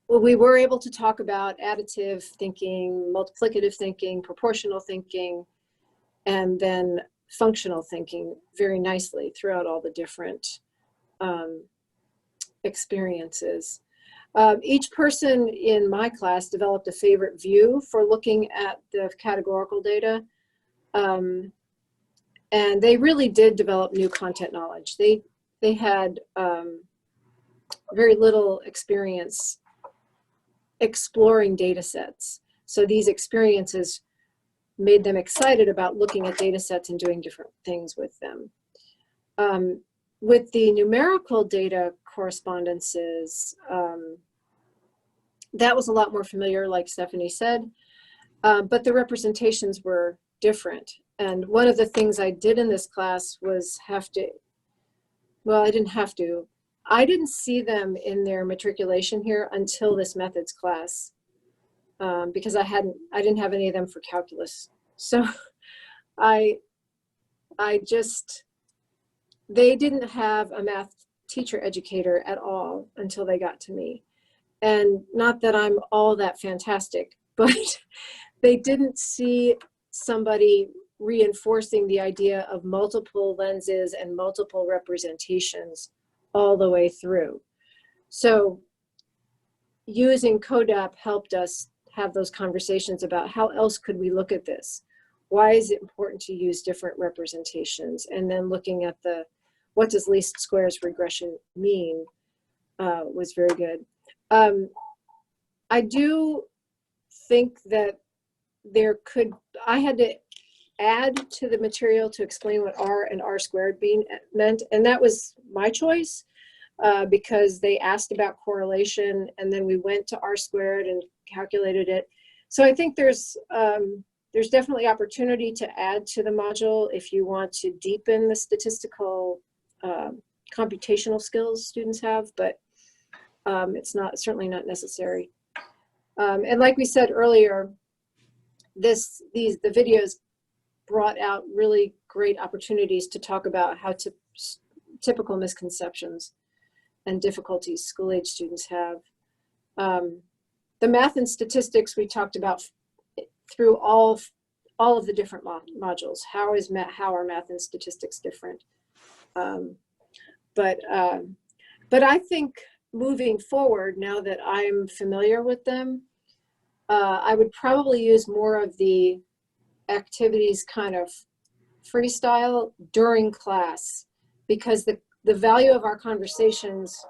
[SPEAKER 6] Well, we were able to talk about additive thinking, multiplicative thinking, proportional thinking, and then functional thinking very nicely throughout all the different experiences. Each person in my class developed a favorite view for looking at the categorical data. And they really did develop new content knowledge. They had very little experience exploring data sets. So these experiences made them excited about looking at data sets and doing different things with them. With the numerical data correspondences, that was a lot more familiar, like Stephanie said, but the representations were different. And one of the things I did in this class was I didn't see them in their matriculation here until this methods class, because I didn't have any of them for calculus. So they didn't have a math teacher educator at all until they got to me. And not that I'm all that fantastic, but they didn't see somebody reinforcing the idea of multiple lenses and multiple representations all the way through. So using CODAP helped us have those conversations about how else could we look at this? Why is it important to use different representations? And then looking at the, what does least squares regression mean, was very good. I do think that there could, I had to add to the material to explain what R and R squared meant, and that was my choice because they asked about correlation, and then we went to R squared and calculated it. So I think there's definitely opportunity to add to the module if you want to deepen the statistical computational skills students have, but it's certainly not necessary. And like we said earlier, the videos brought out really great opportunities to talk about how typical misconceptions and difficulties school-age students have. The math and statistics we talked about through all of the different modules. How are math and statistics different? But I think moving forward, now that I'm familiar with them, I would probably use more of the activities kind of freestyle during class, because the value of our conversations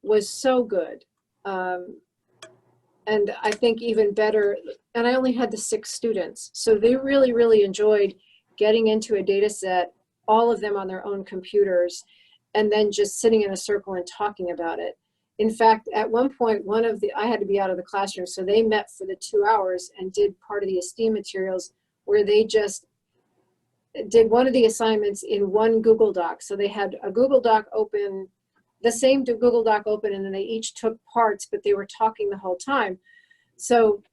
[SPEAKER 6] was so good. And I think even better, and I only had the 6 students, so they really, really enjoyed getting into a data set, all of them on their own computers, and then just sitting in a circle and talking about it. In fact, at one point, I had to be out of the classroom, so they met for the 2 hours and did part of the esteem materials where they just did one of the assignments in one Google Doc. So they had a Google Doc open, the same Google Doc open, and then they each took parts, but they were talking the whole time. So,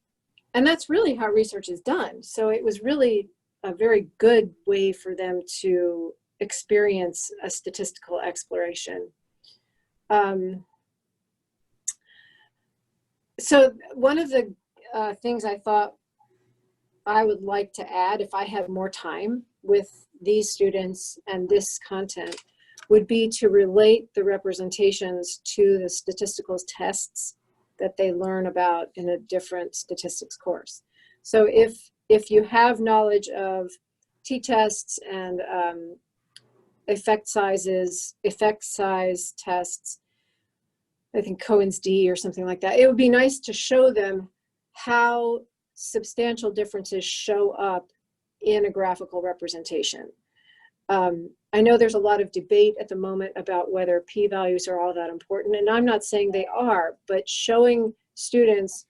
[SPEAKER 6] and that's really how research is done. So it was really a very good way for them to experience a statistical exploration. So one of the things I thought I would like to add, if I had more time with these students and this content, would be to relate the representations to the statistical tests that they learn about in a different statistics course. So if you have knowledge of t-tests and effect size tests, I think Cohen's D or something like that, it would be nice to show them how substantial differences show up in a graphical representation. I know there's a lot of debate at the moment about whether p-values are all that important, and I'm not saying they are, but showing students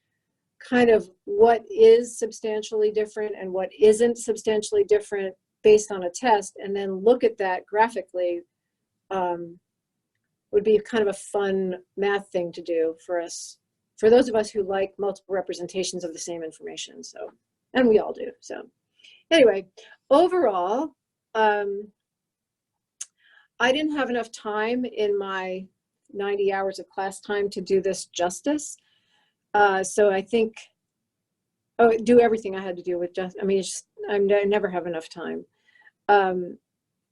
[SPEAKER 6] kind of what is substantially different and what isn't substantially different based on a test, and then look at that graphically would be kind of a fun math thing to do for us, for those of us who like multiple representations of the same information. So, and we all do. So anyway, overall, I didn't have enough time in my 90 hours of class time to do this justice. So I think, do everything I had to do with just, I mean, I never have enough time.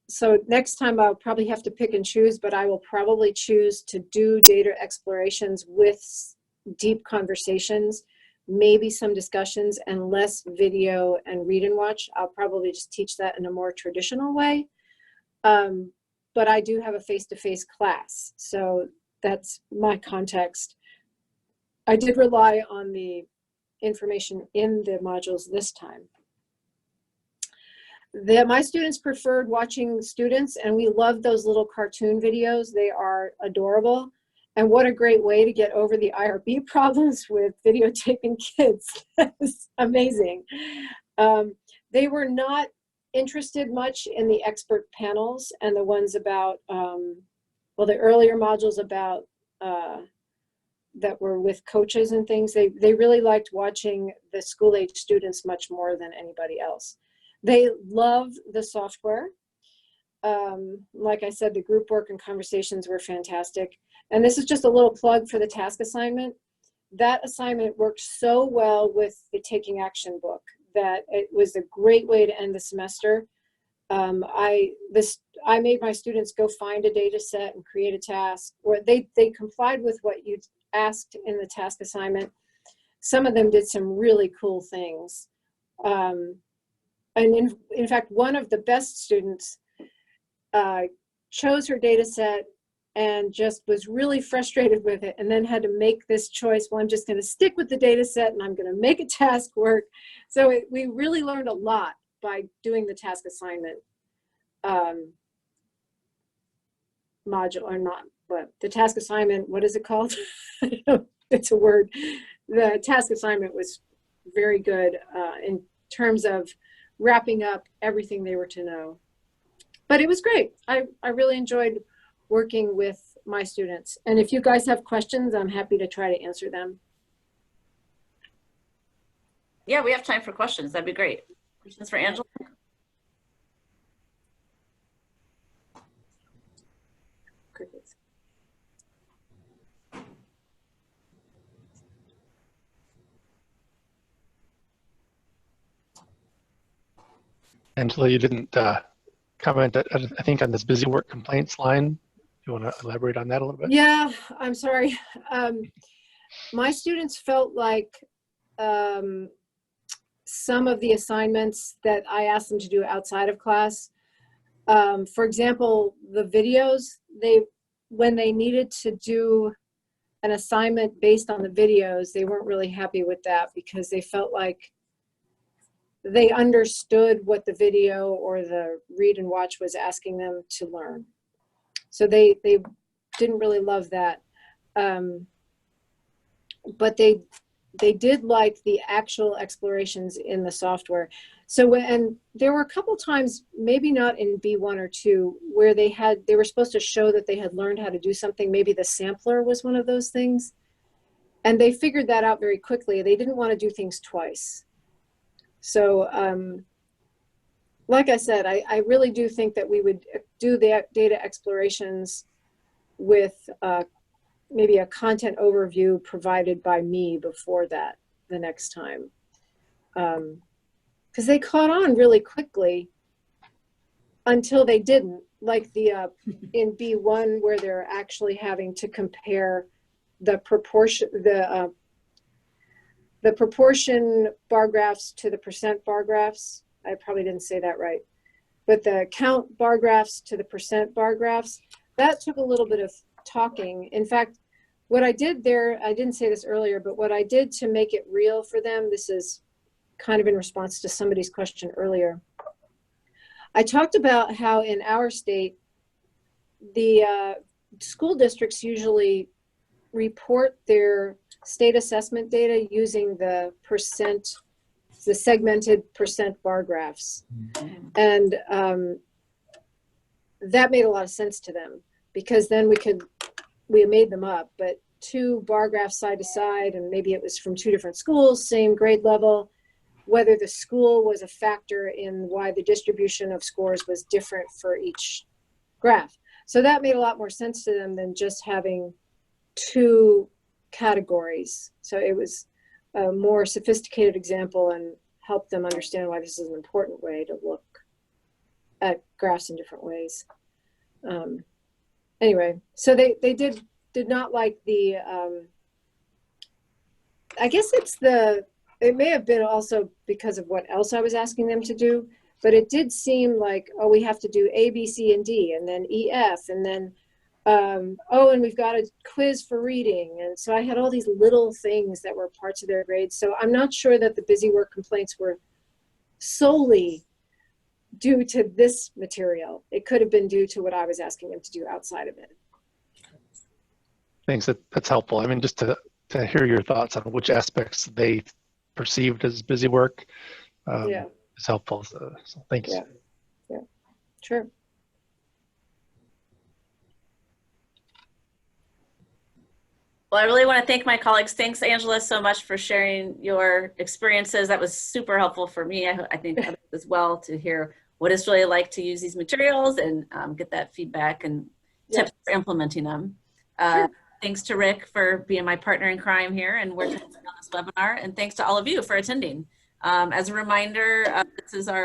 [SPEAKER 6] So next time I'll probably have to pick and choose, but I will probably choose to do data explorations with deep conversations, maybe some discussions, and less video and read and watch. I'll probably just teach that in a more traditional way. But I do have a face-to-face class, so that's my context. I did rely on the information in the modules this time. My students preferred watching students, and we love those little cartoon videos. They are adorable. And what a great way to get over the IRB problems with videotaping kids. It's amazing. They were not interested much in the expert panels and the ones about, well, the earlier modules about that were with coaches and things. They really liked watching the school-age students much more than anybody else. They love the software. Like I said, the group work and conversations were fantastic. And this is just a little plug for the task assignment. That assignment worked so well with the Taking Action book that it was a great way to end the semester. I made my students go find a data set and create a task, or they complied with what you asked in the task assignment. Some of them did some really cool things. And in fact, one of the best students chose her data set and just was really frustrated with it, and then had to make this choice. Well, I'm just going to stick with the data set and I'm going to make a task work. So we really learned a lot by doing the task assignment module, or not, but the task assignment, what is it called? It's a word. The task assignment was very good in terms of wrapping up everything they were to know. But it was great. I really enjoyed working with my students. And if you guys have questions, I'm happy to try to answer them.
[SPEAKER 1] Yeah, we have time for questions. That'd be great. Questions for Angela?
[SPEAKER 6] Crickets.
[SPEAKER 4] Angela, you didn't comment, I think, on this busy work complaints line. You want to elaborate on that a little bit?
[SPEAKER 6] Yeah, I'm sorry. My students felt like some of the assignments that I asked them to do outside of class, for example, the videos, when they needed to do an assignment based on the videos, they weren't really happy with that because they felt like they understood what the video or the read and watch was asking them to learn. So they didn't really love that. But they did like the actual explorations in the software. So and there were a couple times, maybe not in B1 or 2, where they were supposed to show that they had learned how to do something. Maybe the sampler was one of those things. And they figured that out very quickly. They didn't want to do things twice. So like I said, I really do think that we would do the data explorations with maybe a content overview provided by me before that the next time. Because they caught on really quickly until they didn't, like the in B1 where they're actually having to compare the proportion, the proportion bar graphs to the percent bar graphs. I probably didn't say that right. But the count bar graphs to the percent bar graphs, that took a little bit of talking. In fact, what I did there, I didn't say this earlier, but what I did to make it real for them, this is kind of in response to somebody's question earlier. I talked about how in our state, the school districts usually report their state assessment data using the segmented percent bar graphs. And that made a lot of sense to them because then we made them up, but 2 bar graphs side to side, and maybe it was from 2 different schools, same grade level, whether the school was a factor in why the distribution of scores was different for each graph. So that made a lot more sense to them than just having 2 categories. So it was a more sophisticated example and helped them understand why this is an important way to look at graphs in different ways. Anyway, so they did not like the, I guess it may have been also because of what else I was asking them to do, but it did seem like, oh, we have to do A, B, C, and D, and then E, F, and then, oh, and we've got a quiz for reading. And so I had all these little things that were parts of their grades. So I'm not sure that the busy work complaints were solely due to this material. It could have been due to what I was asking them to do outside of it.
[SPEAKER 4] Thanks, that's helpful. I mean, just to hear your thoughts on which aspects they perceived as busy work
[SPEAKER 6] Yeah.
[SPEAKER 4] is helpful. So thanks.
[SPEAKER 6] Yeah, sure.
[SPEAKER 1] Well, I really want to thank my colleagues. Thanks, Angela, so much for sharing your experiences. That was super helpful for me. I think others as well, to hear what it's really like to use these materials and get that feedback and tips for implementing them.
[SPEAKER 6] Sure.
[SPEAKER 1] Thanks to Rick for being my partner in crime here and working on this webinar. And thanks to all of you for attending. As a reminder, this is our